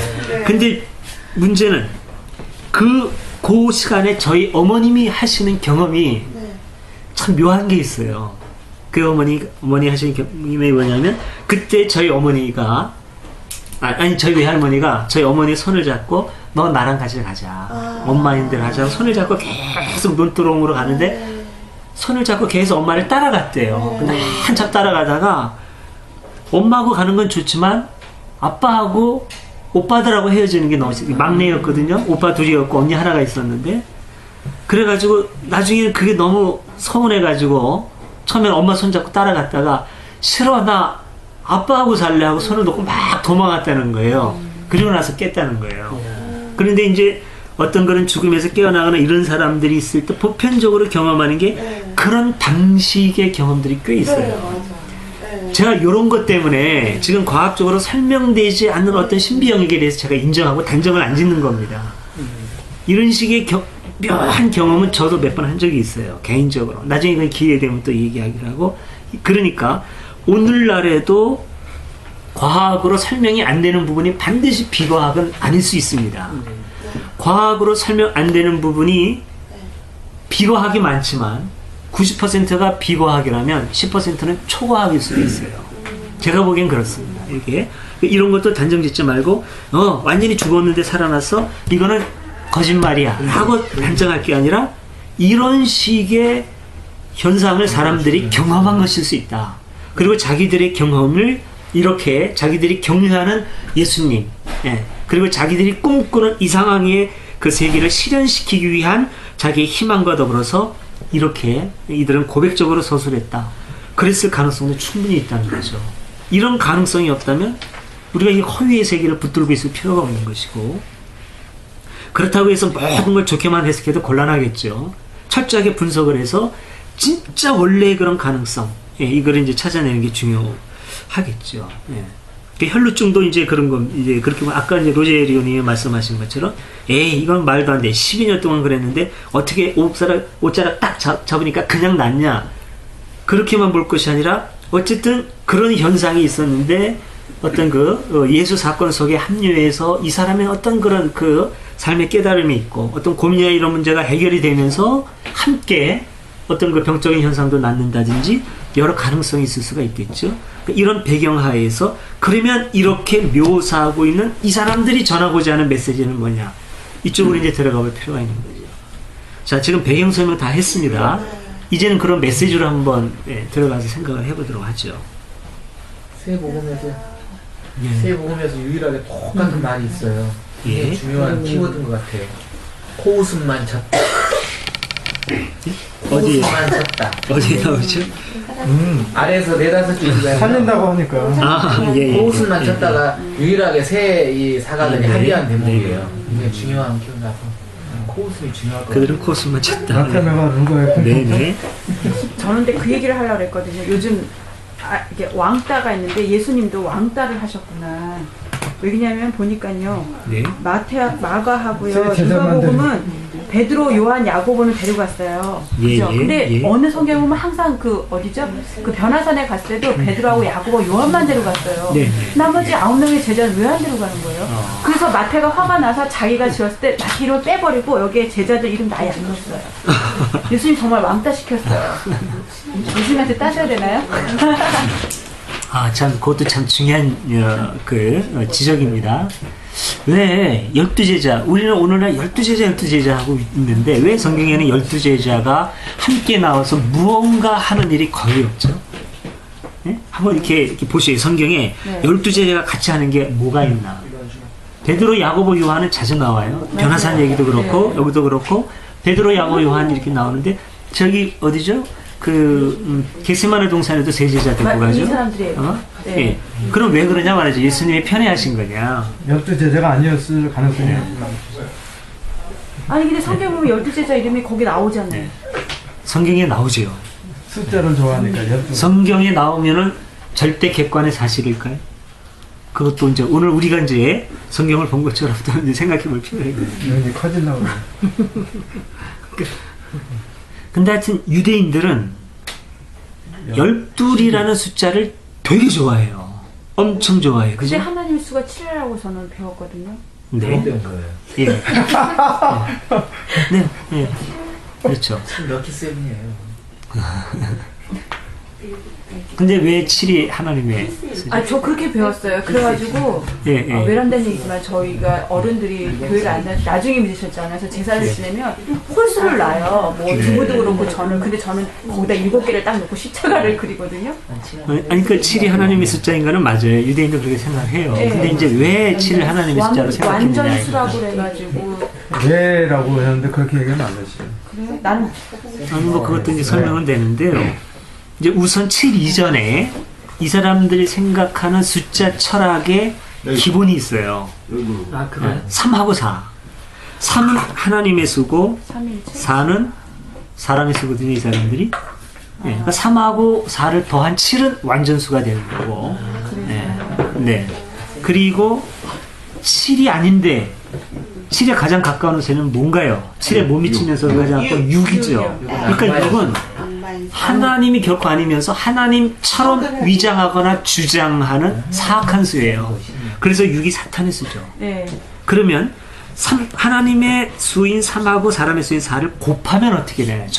근데 문제는 그 시간에 저희 어머님이 하시는 경험이 참 묘한 게 있어요. 그 어머니 하시는 경험이 뭐냐면 그때 저희 어머니가 저희 외할머니가 저희 어머니의 손을 잡고 너 나랑 같이 가자. 엄마인들 하자. 손을 잡고 계속 논두렁으로 가는데 손을 잡고 계속 엄마를 따라갔대요. 근데 한참 따라가다가 엄마하고 가는 건 좋지만 아빠하고 오빠들하고 헤어지는 게 너무 막내였거든요. 오빠 둘이었고 언니 하나가 있었는데 그래가지고 나중에는 그게 너무 서운해가지고 처음엔 엄마 손잡고 따라갔다가 싫어 나 아빠하고 살래 하고 손을 놓고 막 도망갔다는 거예요. 그리고 나서 깼다는 거예요. 그런데 이제 어떤 그런 죽음에서 깨어나거나 이런 사람들이 있을 때 보편적으로 경험하는 게 그런 방식의 경험들이 꽤 있어요. 제가 이런 것 때문에 지금 과학적으로 설명되지 않는 어떤 신비 영역에 대해서 제가 인정하고 단정을 안 짓는 겁니다. 이런 식의 묘한 경험은 저도 몇 번 한 적이 있어요. 개인적으로. 나중에 그 기회 되면 또 얘기하기로 하고. 그러니까 오늘날에도 과학으로 설명이 안 되는 부분이 반드시 비과학은 아닐 수 있습니다. 과학으로 설명 안 되는 부분이 비과학이 많지만 90%가 비과학이라면 10%는 초과학일 수도 있어요. 제가 보기엔 그렇습니다. 이게 이런 것도 단정 짓지 말고 완전히 죽었는데 살아났어? 이거는 거짓말이야 하고 단정할 게 아니라 이런 식의 현상을 사람들이 경험한 것일 수 있다. 그리고 자기들의 경험을 이렇게 자기들이 경유하는 예수님, 그리고 자기들이 꿈꾸는 이 상황의 그 세계를 실현시키기 위한 자기의 희망과 더불어서 이렇게 이들은 고백적으로 서술했다. 그랬을 가능성도 충분히 있다는 거죠. 이런 가능성이 없다면 우리가 이 허위의 세계를 붙들고 있을 필요가 없는 것이고, 그렇다고 해서 모든 걸 좋게만 해석해도 곤란하겠죠. 철저하게 분석을 해서 진짜 원래의 그런 가능성, 이걸 이제 찾아내는 게 중요하겠죠. 혈루증도 이제 그런 거, 이제 그렇게 보면 아까 이제 로제리오님이 말씀하신 것처럼, 이건 말도 안 돼. 12년 동안 그랬는데 어떻게 옷자락 딱 잡으니까 그냥 낫냐. 그렇게만 볼 것이 아니라 어쨌든 그런 현상이 있었는데 어떤 예수 사건 속에 합류해서 이 사람의 어떤 그런 삶의 깨달음이 있고 어떤 고민이나 이런 문제가 해결이 되면서 함께 어떤 병적인 현상도 낫는다든지 여러 가능성이 있을 수가 있겠죠. 이런 배경하에서 그러면 이렇게 묘사하고 있는 이 사람들이 전하고자 하는 메시지는 뭐냐, 이쪽으로 이제 들어가 볼 필요가 있는 거죠. 자, 지금 배경 설명 다 했습니다. 이제는 그런 메시지로 한번 들어가서 생각을 해보도록 하죠.
세복음에서 유일하게 똑같은 말이 있어요. 이게 중요한 키워드인 것 같아요. 코웃음만 쳤다. 코웃음만 쳤다.
어디에 나오죠?
아래에서 4-5줄
살린다고 하니까.
코웃음만 쳤다가 유일하게 이 사가들이 합의한 대목이에요. 이게 중요한 키워드라서 코웃음이 중요할 거예요.
그들은 코웃음만 쳤다.
나타나가는 거예요.
네네.
저는 근데 그 얘기를 하려고 했거든요. 요즘 이게 왕따가 있는데 예수님도 왕따를 하셨구나. 왜냐면 보니까요. 마가하고요. 누가복음은 베드로, 요한, 야고보는 데려갔어요. 그죠? 근데 어느 성경에 보면 항상 그 변화산에 갔을 때도 베드로하고 야고보, 요한만 데려갔어요. 나머지 9명의 제자는 왜 안 데려가는 거예요? 그래서 마태가 화가 나서 자기가 지었을 때 마태 이름을 빼버리고 여기에 제자들 이름 아예 안 넣었어요. 예수님 정말 왕따 시켰어요. 예수님한테 따져야 되나요?
참, 그것도 참 중요한, 지적입니다. 왜, 12제자, 우리는 오늘날 12제자 하고 있는데, 왜 성경에는 12제자가 함께 나와서 무언가 하는 일이 거의 없죠? 한번 이렇게 보세요. 성경에 12제자가 같이 하는 게 뭐가 있나? 베드로, 야고보, 요한은 자주 나와요. 변화산 얘기도 그렇고, 여기도 그렇고, 베드로, 야고보, 요한 이렇게 나오는데, 저기, 어디죠? 겟세마네 동산에도 3제자 데리고 가죠.
이 사람들이에요.
그럼 왜 그러냐 말이죠. 예수님이 편애하신 거냐.
12제자가 아니었을 가능성이
아니 근데 성경 보면 12제자 이름이 거기 나오잖아요.
성경에 나오죠.
숫자를 좋아하니까 12.
성경에 나오면은 절대 객관의 사실일까요? 그것도 이제 오늘 우리가 이제 성경을 본 것처럼 또 이제 생각해 볼 필요가 있거든요.
여기 커질라고.
근데 하여튼 유대인들은 12이라는 숫자를 되게 좋아해요. 엄청 좋아해요. 그죠?
근데 하나님 수가 7이라고 저는 배웠거든요.
네. 네. 그렇죠.
럭키 세븐이에요.
근데 왜 7이 하나님의
저 그렇게 배웠어요. 그래가지고 외람된 얘기지만 저희가 어른들이 교회를 안 다니 나중에 믿으셨잖아요. 그래서 제사를 지내면 홀수를 놔요. 뭐 두부도 그렇고 저는 근데 저는 거기다 7개를 딱 넣고 십자가를 그리거든요.
아니 그 7이 하나님의 숫자인가는 맞아요. 유대인도 그렇게 생각해요. 근데 이제 왜 7을 하나님의 숫자로 생각했느냐.
완전 수라고 그래가지고
왜라고 했는데 그렇게 얘기하면 안 되지.
그래? 난
아니 뭐 그것도 이제 설명은 되는데요. 이제 우선 7 이전에 이 사람들이 생각하는 숫자 철학의 기본이 있어요.
그래요?
3하고 4. 3은 하나님의 수고, 4는 사람의 수거든요, 이 사람들이. 그러니까 3하고 4를 더한 7은 완전수가 되는 거고. 네. 그리고 7이 아닌데, 7에 가장 가까운 숫자는 뭔가요? 7에 못 미치면서 가장 가까운 6이죠. 그러니까 6은 하나님이 결코 아니면서 하나님처럼 위장하거나 주장하는 사악한 수예요. 그래서 6이 사탄의 수죠. 그러면 하나님의 수인 3하고 사람의 수인 4를 곱하면 어떻게 되나요?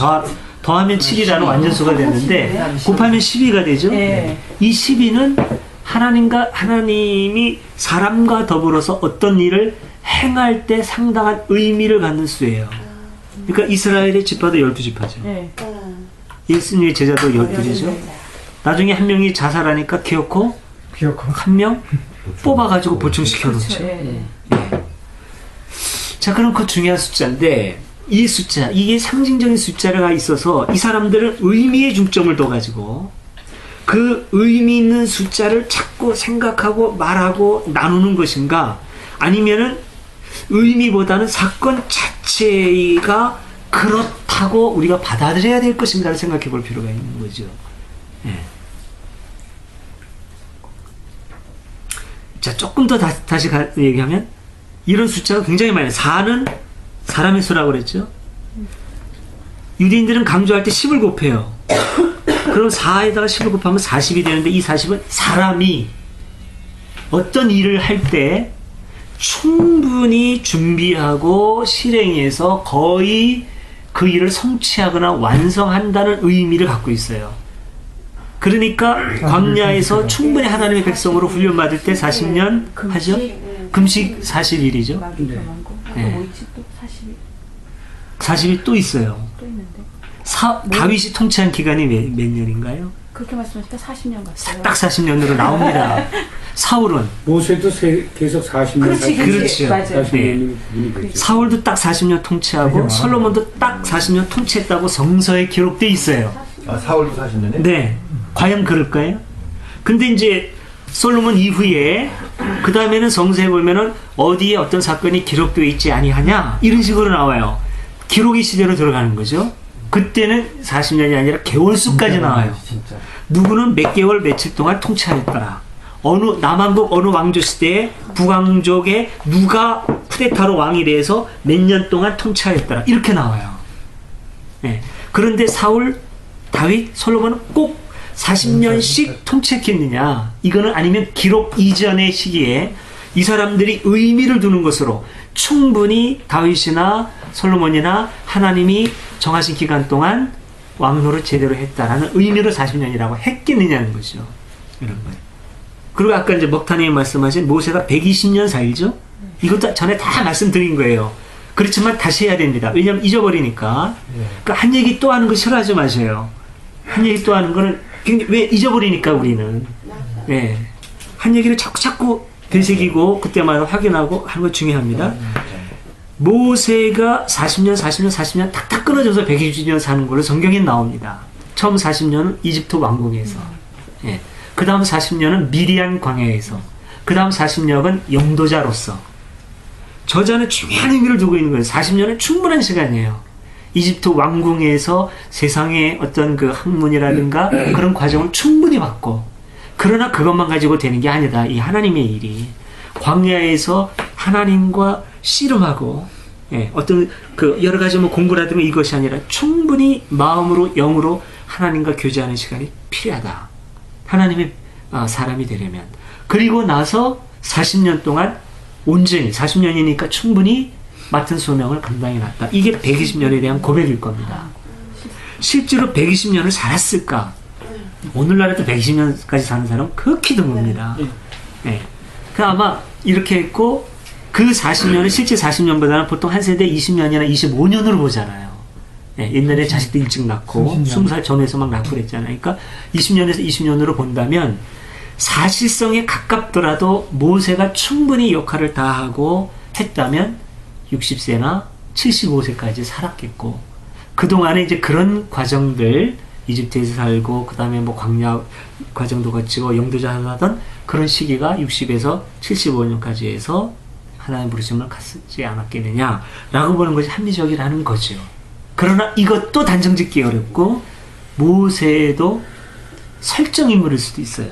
더하면 7이라는 완전수가 됐는데 곱하면 12가 되죠.
네.
이 12는 하나님이 사람과 더불어서 어떤 일을 행할 때 상당한 의미를 갖는 수예요. 그러니까 이스라엘의 지파도 12지파죠.
네.
예수님의 제자도 12지죠. 나중에 한 명이 자살하니까 기어코 한 명 뽑아가지고 보충시켜 놓죠.
네.
자, 그럼 그 중요한 숫자인데 이 숫자, 이게 상징적인 숫자가 있어서 이 사람들은 의미에 중점을 둬가지고 그 의미 있는 숫자를 자꾸 생각하고 말하고 나누는 것인가, 아니면은 의미보다는 사건 자체가 그렇다고 우리가 받아들여야 될 것인가를 생각해 볼 필요가 있는 거죠. 예. 자, 조금 더 다시 얘기하면 이런 숫자가 굉장히 많아요. 4는 사람의 수라고 그랬죠. 유대인들은 강조할 때 10을 곱해요. 그럼 4에다가 10을 곱하면 40이 되는데, 이 40은 사람이 어떤 일을 할 때 충분히 준비하고 실행해서 거의 그 일을 성취하거나 완성한다는 의미를 갖고 있어요. 그러니까 광야에서 충분히 하나님의 백성으로 훈련받을 때 40년 하죠? 금식 40일이죠. 네. 40이 또 있어요.
또 있는데.
다윗이 통치한 기간이 몇 년인가요?
그렇게 말씀하시니까 40년 같아요.
딱 40년으로 나옵니다. 사울은
모세도 계속 40년.
그렇죠.
맞아요.
네. 사울도 딱 40년 통치하고 솔로몬도 딱 40년 통치했다고 성서에 기록돼 있어요.
아, 사울도 40년이요?
네. 과연 그럴까요? 근데 이제 솔로몬 이후에 그 다음에는 성서에 보면은 어디에 어떤 사건이 기록되어 있지 아니하냐 이런 식으로 나와요. 기록의 시대로 들어가는 거죠. 그때는 40년이 아니라 개월수까지 나와요. 누구는 몇 개월 며칠 동안 통치하였더라. 남한국 어느 왕조 시대에 북왕족의 누가 쿠데타로 왕이 돼서 몇 년 동안 통치하였더라. 이렇게 나와요. 네. 그런데 사울, 다윗, 솔로몬은 꼭 40년씩 통치했겠느냐? 이거는 아니면 기록 이전의 시기에 이 사람들이 의미를 두는 것으로 충분히 다윗이나 솔로몬이나 하나님이 정하신 기간 동안 왕노를 제대로 했다라는 의미로 40년이라고 했겠느냐는 거죠. 이런 거예요. 그리고 아까 이제 먹타님이 말씀하신 모세가 120년 살죠? 이것도 전에 다 말씀드린 거예요. 그렇지만 다시 해야 됩니다. 왜냐하면 잊어버리니까. 그러니까 한 얘기 또 하는 거 싫어하지 마세요. 한 얘기 또 하는 거는 왜 잊어버리니까 우리는. 네. 한 얘기를 자꾸 되새기고 그때마다 확인하고 하는 거 중요합니다. 모세가 40년 탁탁 끊어져서 120년 사는 걸로 성경에 나옵니다. 처음 40년은 이집트 왕궁에서, 예. 그 다음 40년은 미디안 광야에서, 그 다음 40년은 영도자로서. 저자는 중요한 의미를 두고 있는 거예요. 40년은 충분한 시간이에요. 이집트 왕궁에서 세상의 어떤 그 학문이라든가 그런 과정을 충분히 받고, 그러나 그것만 가지고 되는 게 아니다. 이 하나님의 일이 광야에서 하나님과 씨름하고, 예, 어떤 그 여러 가지 뭐 공부라든가 이것이 아니라 충분히 마음으로 영으로 하나님과 교제하는 시간이 필요하다. 하나님의 사람이 되려면. 그리고 나서 40년 동안 온전히 40년이니까 충분히 맡은 소명을 감당해 놨다. 이게 120년에 대한 고백일 겁니다. 실제로 120년을 살았을까? 오늘날에도 120년까지 사는 사람은 극히 드뭅니다. 예. 그 아마 이렇게 했고, 그 40년은 실제 40년보다는 보통 한 세대 20년이나 25년으로 보잖아요. 예, 옛날에 자식들 일찍 낳고 20살 전에서 막 낳고 그랬잖아요. 그러니까 20년에서 20년으로 본다면 사실성에 가깝더라도 모세가 충분히 역할을 다하고 했다면 60세나 75세까지 살았겠고, 그동안에 이제 그런 과정들, 이집트에서 살고 그 다음에 뭐 광야 과정도 거치고 영도자 하던 그런 시기가 60에서 75년까지 해서 하나님 부르심을 갖지 않았겠느냐라고 보는 것이 합리적이라는 거죠. 그러나 이것도 단정짓기 어렵고, 모세도 설정 인물일 수도 있어요.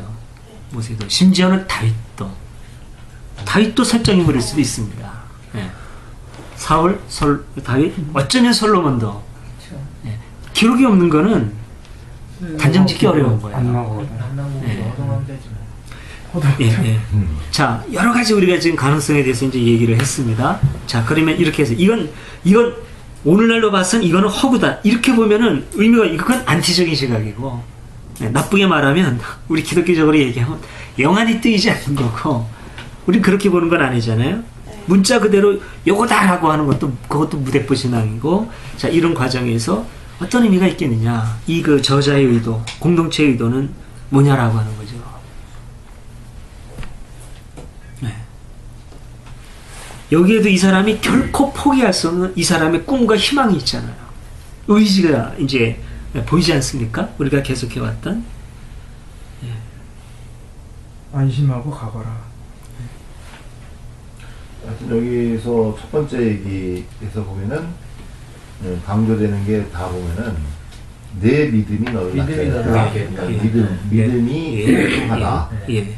모세도, 심지어는 다윗도 설정 인물일 수도 있습니다. 네. 사울, 다윗, 어쩌면 솔로몬도. 네. 기록이 없는 거는 단정짓기 어려운 거예요. 예, 예. 자, 여러 가지 우리가 지금 가능성에 대해서 이제 얘기를 했습니다. 자, 그러면 이렇게 해서 이건 오늘날로 봐서는 이거는 허구다. 이렇게 보면은 의미가 이건 안티적인 시각이고, 나쁘게 말하면 우리 기독교적으로 얘기하면 영안이 뜨이지 않는 거고, 우린 그렇게 보는 건 아니잖아요. 문자 그대로 요거다라고 하는 것도 그것도 무대포 신앙이고, 자 이런 과정에서 어떤 의미가 있겠느냐, 이 그 저자의 의도, 공동체의 의도는 뭐냐라고 하는 거죠. 여기에도 이 사람이 결코 포기할 수 없는 이 사람의 꿈과 희망이 있잖아요. 의지가 이제 보이지 않습니까? 우리가 계속해왔던.
안심하고 가거라.
하여튼 여기서 첫 번째 얘기에서 보면은 강조되는 게 다 보면은 내 믿음이 너를 낫게 했다. 믿음이 소중하다.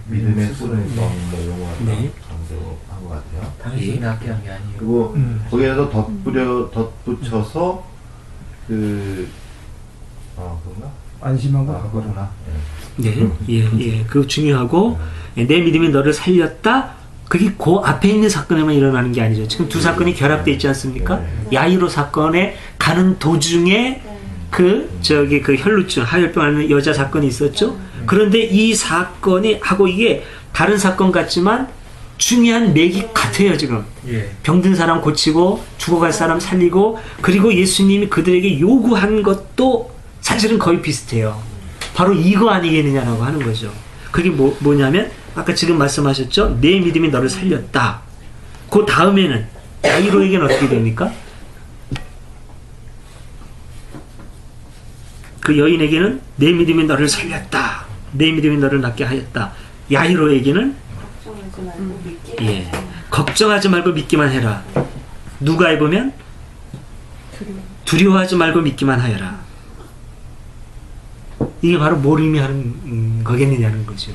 믿음의 소중성 뭐 이런 거 강조한 것 같아요.
당신이 낫게 한 게 아니에요.
그리고 거기에서 덧붙여서 그런가?
안심하고 가거라.
그거구나.
그거 중요하고, 내 믿음이 너를 살렸다. 그게 그 앞에 있는 사건에만 일어나는 게 아니죠. 지금 두 사건이 결합되어 있지 않습니까? 야이로 사건에 가는 도중에 그 혈루증, 하혈병 앓는 여자 사건이 있었죠. 그런데 이 사건이 하고 이게 다른 사건 같지만 중요한 맥이 같아요. 지금 병든 사람 고치고 죽어갈 사람 살리고, 그리고 예수님이 그들에게 요구한 것도 사실은 거의 비슷해요. 바로 이거 아니겠느냐라고 하는 거죠. 그게 뭐냐면 아까 지금 말씀하셨죠? 내 믿음이 너를 살렸다. 그 다음에는 야이로에게는 어떻게 됩니까? 그 여인에게는 내 믿음이 너를 살렸다. 내 믿음이 너를 낫게 하였다. 야이로에게는 걱정하지 말고 믿기만 해라. 누가에 보면 두려워하지 말고 믿기만 하여라. 이게 바로 뭘 의미하는 거겠느냐는 거죠.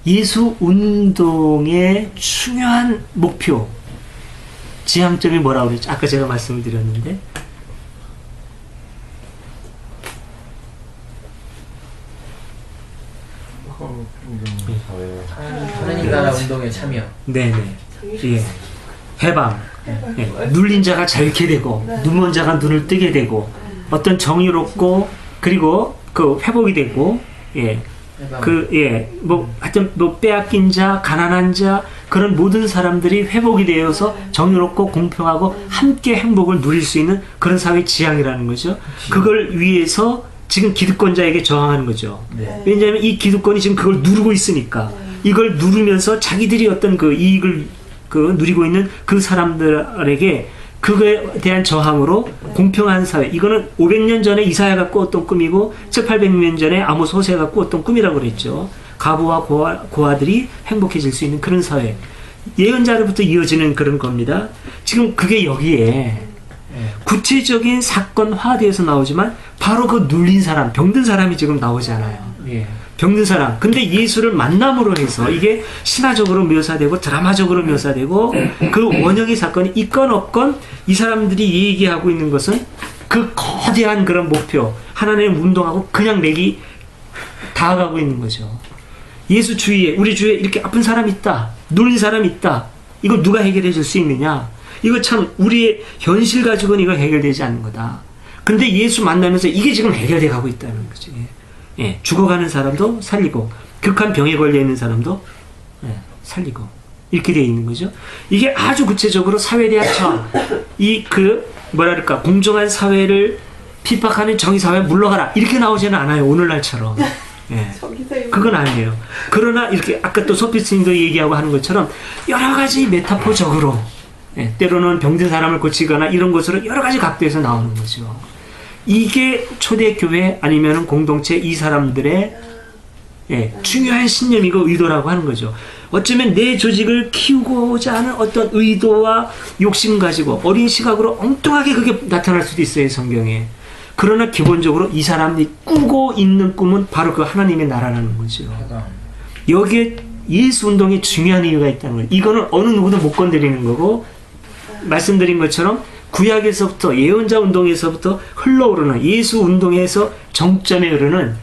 예수 운동의 중요한 목표, 지향점이 뭐라고 그랬죠? 아까 제가 말씀을 드렸는데,
하나님 나라 운동에 참여.
네네. 해방. 눌린 자가 잘게 되고, 눈먼 자가 눈을 뜨게 되고, 어떤 정의롭고, 그리고 그 회복이 되고, 하여튼 빼앗긴 자, 가난한 자, 그런 모든 사람들이 회복이 되어서 정의롭고 공평하고 함께 행복을 누릴 수 있는 그런 사회 지향이라는 거죠. 그걸 위해서 지금 기득권자에게 저항하는 거죠. 왜냐하면 이 기득권이 지금 그걸 누르고 있으니까, 이걸 누르면서 자기들이 어떤 그 이익을 누리고 있는 그 사람들에게 그거에 대한 저항으로 공평한 사회, 이거는 500년 전에 이사야가 꾸었던 꿈이고 700~800년 전에 아모스 호세아가 꾸었던 꿈이라고 그랬죠. 가부와 고아들이 행복해질 수 있는 그런 사회, 예언자로부터 이어지는 그런 겁니다. 지금 그게 여기에 구체적인 사건화되어서 나오지만 바로 그 눌린 사람, 병든 사람이 지금 나오잖아요. 병든 사람. 근데 예수를 만남으로 해서 이게 신화적으로 묘사되고 드라마적으로 묘사되고, 그 원형의 사건이 있건 없건 이 사람들이 얘기하고 있는 것은 그 거대한 그런 목표, 하나님의 운동하고 그냥 맥이 닿아가고 있는 거죠. 예수 주위에, 우리 주위에 이렇게 아픈 사람이 있다, 눌린 사람이 있다. 이거 누가 해결해 줄 수 있느냐? 이거 참 우리의 현실 가지고는 이거 해결되지 않는 거다. 근데 예수 만나면서 이게 지금 해결돼 가고 있다는 거죠. 죽어가는 사람도 살리고, 극한 병에 걸려있는 사람도 살리고, 이렇게 되어 있는 거죠. 이게 아주 구체적으로 사회대학 저항, 공정한 사회를 핍박하는 정의사회 물러가라, 이렇게 나오지는 않아요. 오늘날처럼. 그건 아니에요. 그러나 이렇게 아까 또 소피스님도 얘기하고 하는 것처럼 여러 가지 메타포적으로, 때로는 병든 사람을 고치거나 이런 것으로 여러 가지 각도에서 나오는 거죠. 이게 초대교회 아니면 공동체 이 사람들의 중요한 신념이고 의도라고 하는 거죠. 어쩌면 내 조직을 키우고자 하는 어떤 의도와 욕심 가지고 어린 시각으로 엉뚱하게 그게 나타날 수도 있어요, 성경에. 그러나 기본적으로 이 사람이 꾸고 있는 꿈은 바로 그 하나님의 나라라는 거죠. 여기에 예수 운동에 중요한 이유가 있다는 거예요. 이거는 어느 누구도 못 건드리는 거고, 말씀드린 것처럼 구약에서부터, 예언자 운동에서부터 흘러오르는 예수 운동에서 정점에 이르는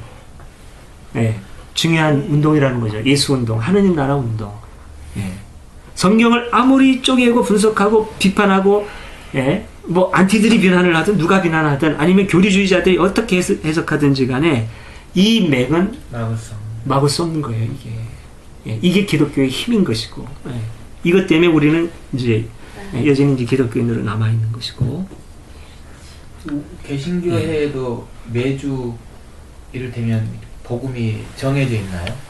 중요한 운동이라는 거죠. 예수 운동, 하느님 나라 운동. 성경을 아무리 쪼개고 분석하고 비판하고, 예, 뭐 안티들이 비난을 하든 누가 비난하든 아니면 교리주의자들이 어떻게 해석하든지 간에 이 맥은 막을 수 없는 거예요. 이게, 예, 이게 기독교의 힘인 것이고, 예, 이것 때문에 우리는 이제 여전히 이제 기독교인으로 남아 있는 것이고.
개신교회에도 매주 이를테면 복음이 정해져 있나요?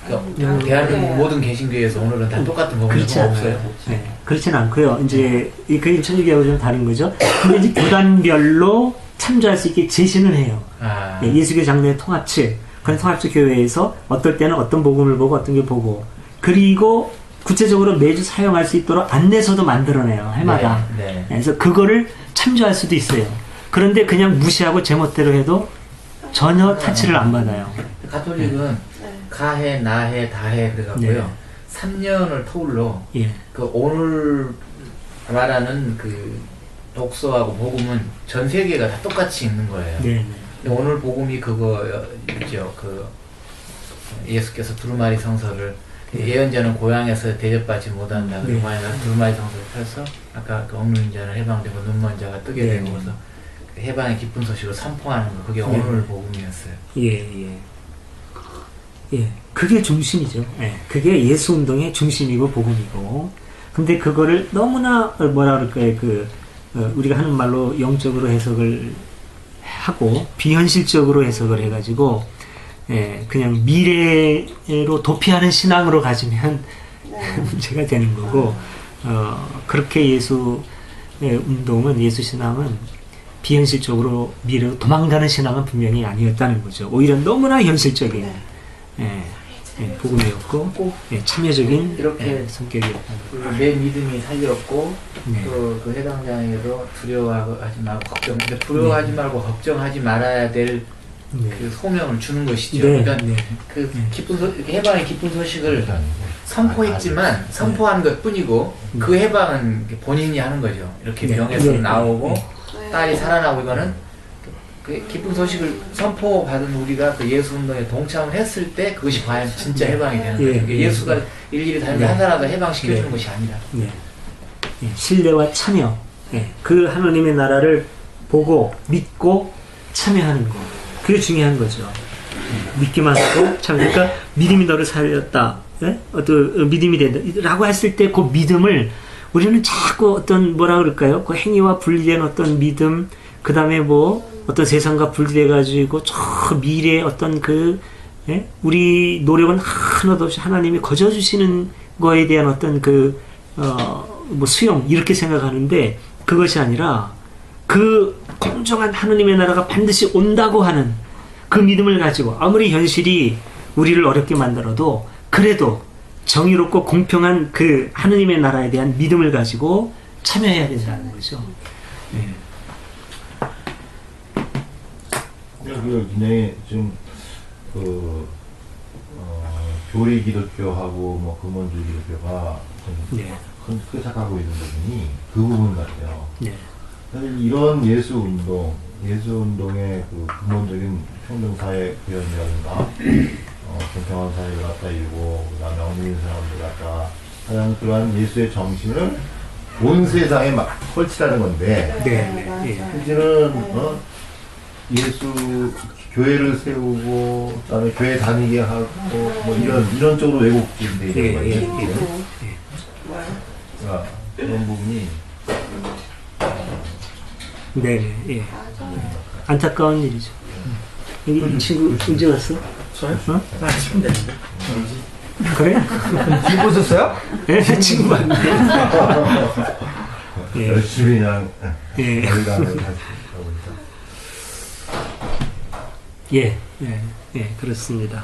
그러니까 대한민국 모든 개신교회에서 오늘은 다 똑같은 복음이 없어요.
네, 그렇지는 않고요. 이제 그 천주교하고 좀 다른 거죠. 근데 이제 교단별로 참조할 수 있게 제시는 해요. 네, 예수교 장로의 통합측, 그런 통합측 교회에서 어떨 때는 어떤 복음을 보고 어떤 게 보고, 그리고 구체적으로 매주 사용할 수 있도록 안내서도 만들어내요. 해마다.
네, 네.
그래서 그거를 참조할 수도 있어요. 그런데 그냥 무시하고 제멋대로 해도 전혀 타치를 안 받아요.
가톨릭은 가해, 나해, 다해 그래갖고요.
네.
3년을 토울로
예.
그 오늘 말하는 그 독서하고 복음은 전 세계가 다 똑같이 읽는 거예요.
네.
오늘 복음이 그거죠. 그 예수께서 두루마리 성서를 예언자는 고향에서 대접받지 못한다.
네.
고향에서 두루마리 성서를 펴서 아까 그 억누린 자는 해방되고 눈먼 자가 뜨게
네.
되고 그래서 그 해방의 기쁜 소식을 선포하는 거 그게 오늘 복음이었어요.
예. 예, 그게 중심이죠. 예, 그게 예수 운동의 중심이고 복음이고. 근데 그거를 너무나 뭐라 그럴까요? 우리가 하는 말로 영적으로 해석을 하고 비현실적으로 해석을 해가지고, 예, 그냥 미래로 도피하는 신앙으로 가지면 문제가 되는 거고, 그렇게 예수 운동은, 예수 신앙은 비현실적으로 미래로 도망가는 신앙은 분명히 아니었다는 거죠. 오히려 너무나 현실적인 복음이었고, 참여적인
이렇게
성격이었다.
내 믿음이 살렸고,
네.
그 해당장에도 두려워하지 말고 두려워하지 말고 걱정하지 말아야 될 그 소명을 주는 것이죠.
네.
그러니까
네.
그 해방의 기쁜 소식을 선포했지만 선포한 것뿐이고 그 해방은 본인이 하는 거죠. 이렇게
네.
병에서
네.
나오고 딸이 살아나고 이거는 그 기쁜 소식을 선포받은 우리가 그 예수 운동에 동참을 했을 때 그것이 과연 진짜 해방이 되는 거예요. 그러니까 예수가 일일이 다니면서 한 사람도 해방시켜주는 것이 아니라.
신뢰와 참여, 그 하나님의 나라를 보고 믿고 참여하는 거, 그게 중요한 거죠. 믿기만 하고 참여. 그러니까 믿음이 너를 살렸다, 어떤 믿음이 된다라고 했을 때 그 믿음을 우리는 자꾸 어떤 뭐라 그럴까요? 그 행위와 분리된 어떤 믿음, 그 다음에 뭐 어떤 세상과 분리돼 가지고 저 미래의 어떤 우리 노력은 하나도 없이 하나님이 거저 주시는 거에 대한 어떤 뭐 수용 이렇게 생각하는데, 그것이 아니라 그 공정한 하나님의 나라가 반드시 온다고 하는 그 믿음을 가지고 아무리 현실이 우리를 어렵게 만들어도 그래도 정의롭고 공평한 그 하나님의 나라에 대한 믿음을 가지고 참여해야 된다는 거죠.
굉장히 지금 교리 기독교하고 뭐 근본주의 기독교가 큰 착하고 있는 부분이 그 부분 같아요. 사실 이런 예수 운동의 그 근본적인 평등사회 구현이라든가 공평한 사회를 갖다 이루고 그다음에 억누린 사람들 갖다 하는 그러한 예수의 정신을 온 세상에 막 펼치라는 건데, 현실은 예수 교회를 세우고 그다음에 교회 다니게 하고 뭐 이런 쪽으로 왜곡돼 있는 거예요. 그러니까 그런 부분이
안타까운 일이죠. 이 친구 언제 왔어?
저요? 아침 됐는데.
그래?
길 보셨어요?
네, 친구 왔네.
열심히 그냥
그렇습니다.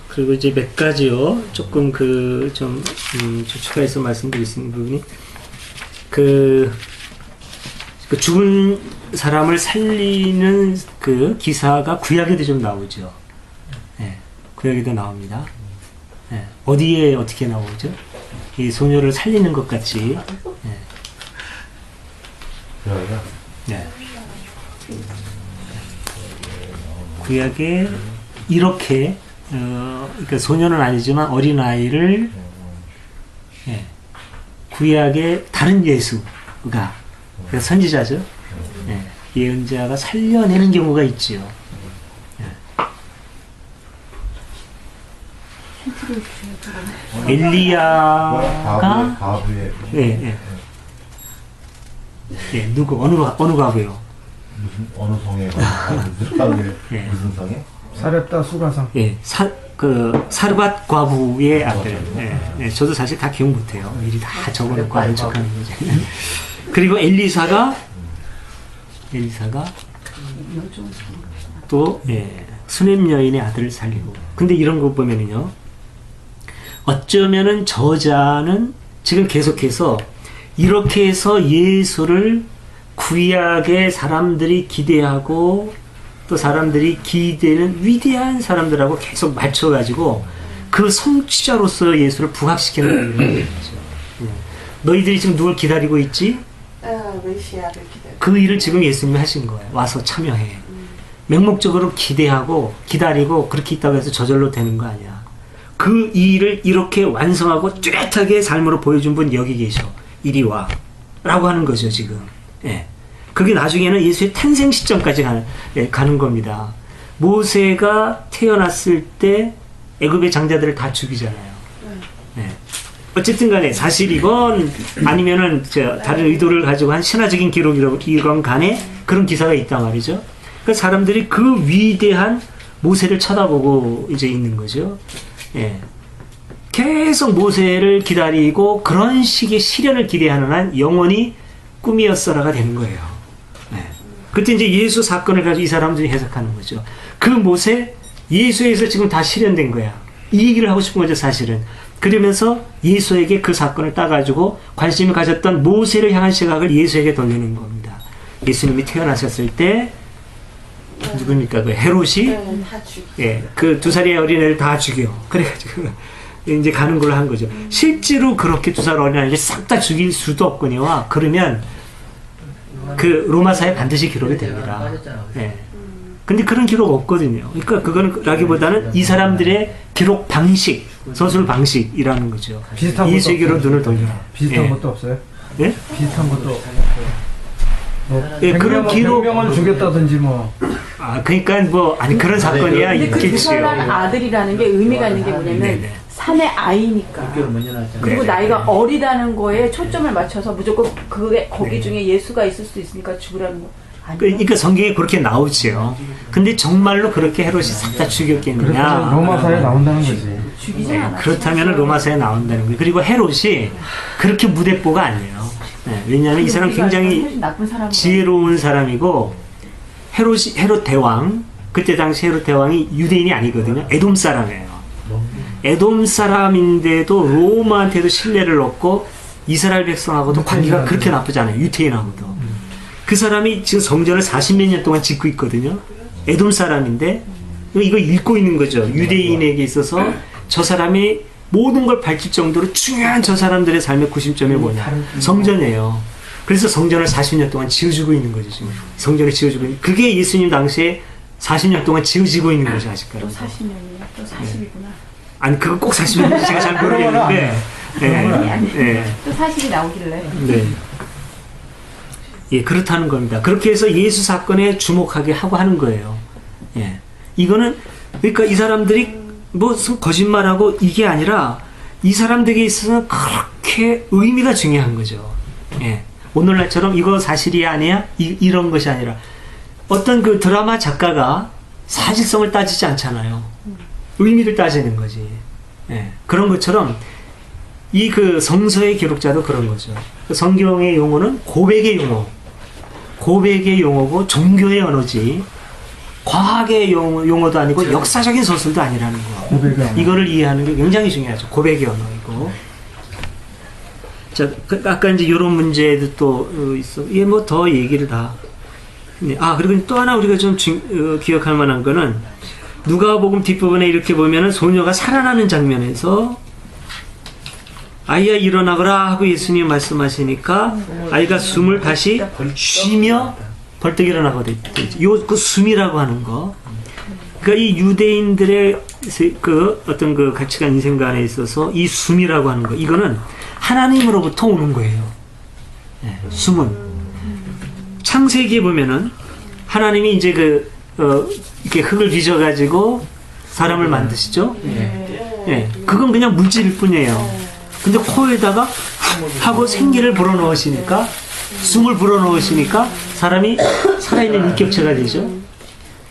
그리고 이제 몇 가지요. 조금 좀 추가해서 말씀드릴 수 있는 부분이 그 죽은 사람을 살리는 그 기사가 구약에도 좀 나오죠. 구약에도 나옵니다. 어디에 어떻게 나오죠? 이 소녀를 살리는 것 같이. 구약에 이렇게 그러니까 소년은 아니지만 어린 아이를 예, 구약의 다른 예수가 그러니까 선지자죠. 예, 예언자가 살려내는 경우가 있지요. 엘리야가 누구 어느 가부요?
어느 성에 무슨 성에?
사렙다 수가성.
사르밧 과부의 아들. 저도 사실 다 기억 못해요. 미리 다 적어놓고 아는 척하는 거죠. 그리고 엘리사가 또 수넴 여인의 아들을 살리고. 근데 이런 거 보면은요. 어쩌면은 저자는 지금 계속해서 이렇게 해서 예수를 구약의 사람들이 기대하고 또 사람들이 기대는 위대한 사람들하고 계속 맞춰가지고 그 성취자로서 예수를 부각시키는 거예요. 너희들이 지금 누굴 기다리고 있지?
메시아를 기다려.
그 일을 지금 예수님이 하신 거예요. 와서 참여해. 맹목적으로 기대하고 기다리고 그렇게 있다고 해서 저절로 되는 거 아니야. 그 일을 이렇게 완성하고 뚜렷하게 삶으로 보여준 분 여기 계셔. 이리 와. 라고 하는 거죠, 지금. 그게 나중에는 예수의 탄생 시점까지 가는 겁니다. 모세가 태어났을 때 애굽의 장자들을 다 죽이잖아요. 어쨌든 간에 사실이건 아니면은 다른 의도를 가지고 한 신화적인 기록이건 간에 그런 기사가 있단 말이죠. 그러니까 사람들이 그 위대한 모세를 쳐다보고 이제 있는 거죠. 계속 모세를 기다리고 그런 식의 시련을 기대하는 한 영원히 꿈이었어라가 되는 거예요. 그때 이제 예수 사건을 가지고 이 사람들이 해석하는 거죠. 그 모세, 예수에서 지금 다 실현된 거야. 이 얘기를 하고 싶은 거죠, 사실은. 그러면서 예수에게 그 사건을 따가지고 관심을 가졌던 모세를 향한 시각을 예수에게 돌리는 겁니다. 예수님이 태어나셨을 때 누굽니까? 그 헤롯이 그 2살의 어린애를 다 죽여. 그래가지고 이제 가는 걸로 한 거죠. 실제로 그렇게 2살 어린아이를 싹 다 죽일 수도 없거니와 그러면 그 로마사에 반드시 기록이 됩니다. 근데 그런 기록 없거든요. 그러니까 그거는 라기보다는 이 사람들의 기록 방식, 서술 방식이라는 거죠.
비슷한
예수에게로 눈을 돌려라.
비슷한 것도 없어요?
예?
비슷한 것도 없어요.
그런 기록
100명을 죽였다든지 뭐.
그러니까 뭐 아니 그런 사건이야
근데 그
있겠지요.
2살 아들이라는 게 의미가 있는 게 뭐냐면 산의 아이니까. 그리고 나이가 어리다는 거에 초점을 맞춰서 무조건 거기 중에 예수가 있을 수 있으니까 죽으라는 거.
그러니까 성경에 그렇게 나오지요. 근데 정말로 그렇게 헤롯이 싹 다 죽였겠느냐?
로마사에 나온다는 거지.
그렇다면 로마사에 나온다는 거예요. 그리고 헤롯이 그렇게 무대뽀가 아니에요. 왜냐하면 이 사람 굉장히 지혜로운 사람이고 헤롯 대왕, 그때 당시 헤롯 대왕이 유대인이 아니거든요. 에돔 사람이에요. 에돔 사람인데도 로마한테도 신뢰를 얻고 이스라엘 백성하고도 관계가 그렇게 나쁘지 않아요. 유태인하고도. 그 사람이 지금 성전을 40몇 년 동안 짓고 있거든요. 에돔 사람인데 이거 읽고 있는 거죠. 유대인에게 있어서 저 사람이 모든 걸 밝힐 정도로 중요한 저 사람들의 삶의 구심점이 뭐냐? 성전이에요. 그래서 성전을 40년 동안 지어주고 있는 거죠. 지금 성전을 지어주고 있는. 그게 예수님 당시에 40년 동안 지어지고 있는 거죠. 아직까지.
또 40년이야. 또 40이구나.
아니 그거 꼭 40년인지 제가 잘 모르겠는데
또 40이 나오길래
그렇다는 겁니다. 그렇게 해서 예수 사건에 주목하게 하고 하는 거예요. 이거는 그러니까 이 사람들이 무슨 거짓말하고 이게 아니라 이 사람들에게 있어서는 그렇게 의미가 중요한 거죠. 오늘날처럼 이거 사실이야 아니야? 이런 것이 아니라 어떤 그 드라마 작가가 사실성을 따지지 않잖아요. 의미를 따지는 거지. 그런 것처럼 이 그 성서의 기록자도 그런 거죠. 성경의 용어는 고백의 용어고 종교의 언어지 과학의 용어도 아니고 역사적인 서술도 아니라는 거. 이거를 이해하는 게 굉장히 중요하죠. 고백의 언어이고. 자, 아까 이제 이런 문제도 또 있어. 뭐 더 얘기를 다. 그리고 또 하나 우리가 좀 기억할 만한 거는 누가복음 뒷부분에 이렇게 보면은 소녀가 살아나는 장면에서 아이야 일어나거라 하고 예수님 말씀하시니까 아이가 숨을 다시 쉬며 벌떡 일어나거든요. 그 숨이라고 하는 거. 그러니까 이 유대인들의 그 어떤 그 가치관 인생관에 있어서 이 숨이라고 하는 거, 이거는 하나님으로부터 오는 거예요. 네, 숨은. 창세기에 보면은 하나님이 이제 이렇게 흙을 빚어가지고 사람을 만드시죠? 네, 그건 그냥 물질일 뿐이에요. 근데 코에다가 하고 생기를 불어넣으시니까, 숨을 불어넣으시니까 사람이 살아있는 인격체가 되죠.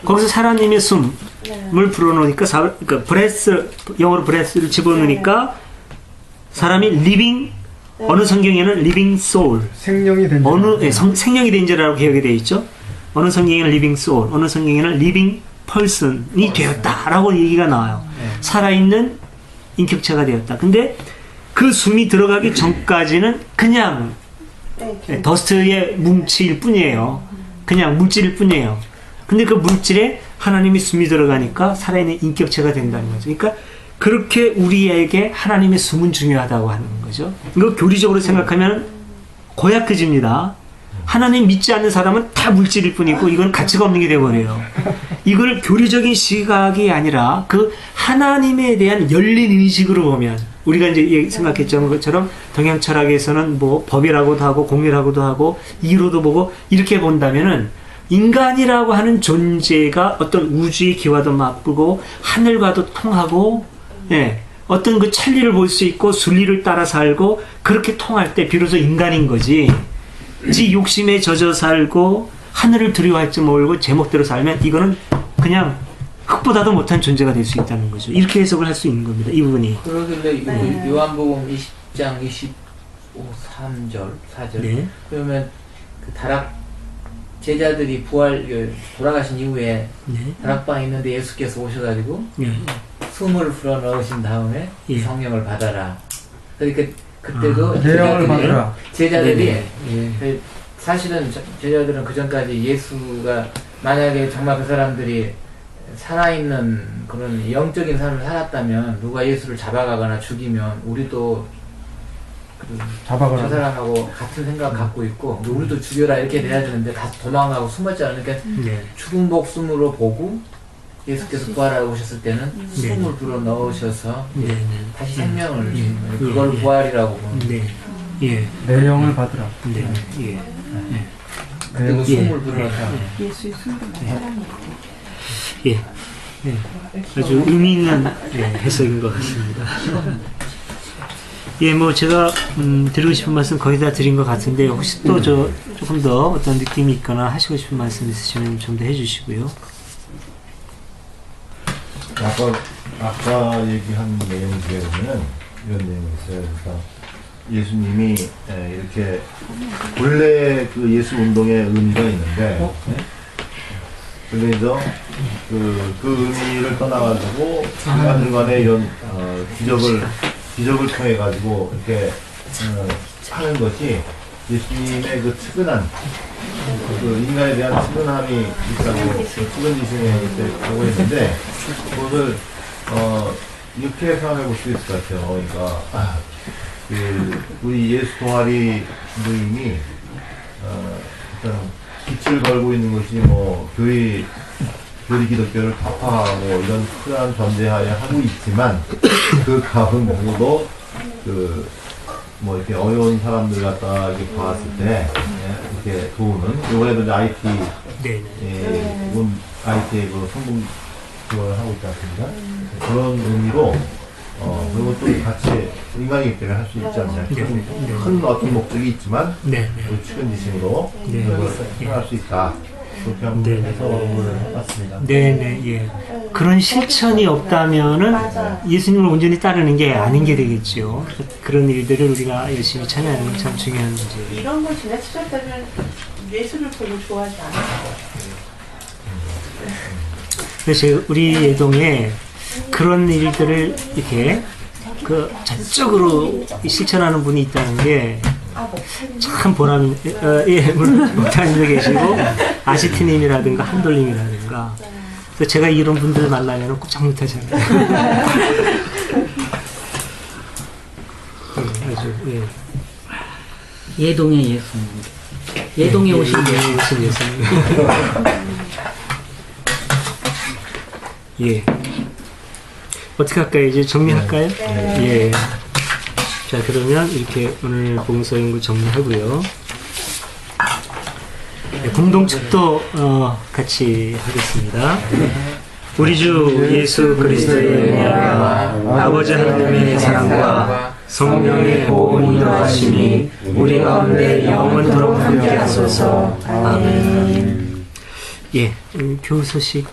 거기서 하나님의 숨을 불어넣으니까, 그러니까 브레스, 영어로 브레스를 집어넣으니까 사람이 living, 어느 성경에는 living soul,
생명이 된 자.
생명이 된 자라고 기억이 되어 있죠. 어느 성경에는 living soul, 어느 성경에는 living person이 되었다라고 얘기가 나와요. 살아있는 인격체가 되었다. 근데 그 숨이 들어가기 전까지는 그냥 더스트의 뭉치일 뿐이에요. 그냥 물질일 뿐이에요. 근데 그 물질에 하나님의 숨이 들어가니까 살아있는 인격체가 된다는 거죠. 그러니까 그렇게 우리에게 하나님의 숨은 중요하다고 하는 거죠. 이거 교리적으로 생각하면 고약해집니다. 하나님 믿지 않는 사람은 다 물질일 뿐이고 이건 가치가 없는 게 되어버려요. 이걸 교리적인 시각이 아니라 그 하나님에 대한 열린 의식으로 보면, 우리가 이제 생각했던 것처럼 동양 철학에서는 뭐 법이라고도 하고 공리라고도 하고 이로도 보고 이렇게 본다면은 인간이라고 하는 존재가 어떤 우주의 기와도 맞고 하늘과도 통하고, 어떤 그 천리를 볼 수 있고 순리를 따라 살고 그렇게 통할 때 비로소 인간인 거지. 지 욕심에 젖어 살고 하늘을 두려워할 줄 모르고 제목대로 살면 이거는 그냥 흙보다도 못한 존재가 될 수 있다는 거죠. 이렇게 해석을 할 수 있는 겁니다. 이 부분이.
그러길래 요한복음 20장 23절 4절
네.
그러면 그 다락 제자들이 돌아가신 이후에 다락방에 있는데 예수께서 오셔가지고 숨을 불어 넣으신 다음에 성령을 받아라. 그러니까 그때도 제자들이 사실은 제자들은 그 전까지 예수가 만약에 정말 그 사람들이 살아있는 그런 영적인 삶을 살았다면 누가 예수를 잡아가거나 죽이면 우리도 저 사람하고 같은 생각 갖고 있고 우리도 죽여라 이렇게 돼야 되는데 다 도망가고 숨었잖아요. 그러니까 죽은 목숨으로 보고 예수께서 부활하고 오셨을 때는 숨을 불어 넣으셔서 다시 생명을 그걸 부활이라고 보는
내 영을 받으라.
그리고 숨을 불어넣다.
예수의 숨을
아주 의미 있는 해석인 것 같습니다. 뭐 제가 드리고 싶은 말씀 거의 다 드린 것 같은데 혹시 또 조금 더 어떤 느낌이 있거나 하시고 싶은 말씀 있으시면 좀 더 해주시고요.
아까 얘기한 내용 중에 보면은 이런 내용이 있어요. 그러니까 예수님이 이렇게 본래 그 예수 운동의 의미가 있는데, 그래서 그 의미를 떠나가지고 중간중간에 이런 기적을 통해 가지고 이렇게 하는 것이 예수님의 그 측은한 그 인간에 대한 측은함이 있다고 측은지심이라고 했는데, 그것을 이렇게 생각해 볼 수 있을 것 같아요. 그러니까 우리 예수 동아리 모임이 어떤 빛을 걸고 있는 것이 뭐 교리 기독교를 타파하고 이런 큰 전제하에 하고 있지만 그 가운데도 뭐 이렇게 어려운 사람들 갖다 이렇게 봤을 때 이렇게 도우는, 이번에도 이제 IT의 그 성공 그걸 하고 있지 않습니까? 그런 의미로 그리고 또 같이 인간이기 때문에 할 수 있지 않냐. 큰 어떤 목적이 있지만 그 측은지심으로 그걸 행할 수 있다. 그렇게 한번 해석을 해봤습니다.
그런 실천이 없다면은 예수님을 온전히 따르는 게 아닌 게 되겠죠. 그런 일들을 우리가 열심히 참여하는 건 참 중요한 문제예요.
이런 걸 지나치셨다면 예수를 별로 좋아하지 않아요.
그래서 우리 예동에 그런 일들을 이렇게 자적으로 실천하는 분이 있다는 게 참 보람이, 물론 목사님도 계시고, 아시티님이라든가, 한돌님이라든가. 그래서 제가 이런 분들 만나면 꼼짝 못하잖아요.
예동의 예수님. 예동에 오신 예수님.
예. 어떻게 할까요? 이제 정리할까요? 예. 자, 그러면 이렇게 오늘 봉사 연구 정리하고요. 네, 공동축도 같이 하겠습니다. 우리 주 예수 그리스도의 은혜와 아버지 하나님의 사랑과 성령의 보호 인도하심이 우리 가운데 영원토록 함께하소서. 아멘. 예, 교우 소식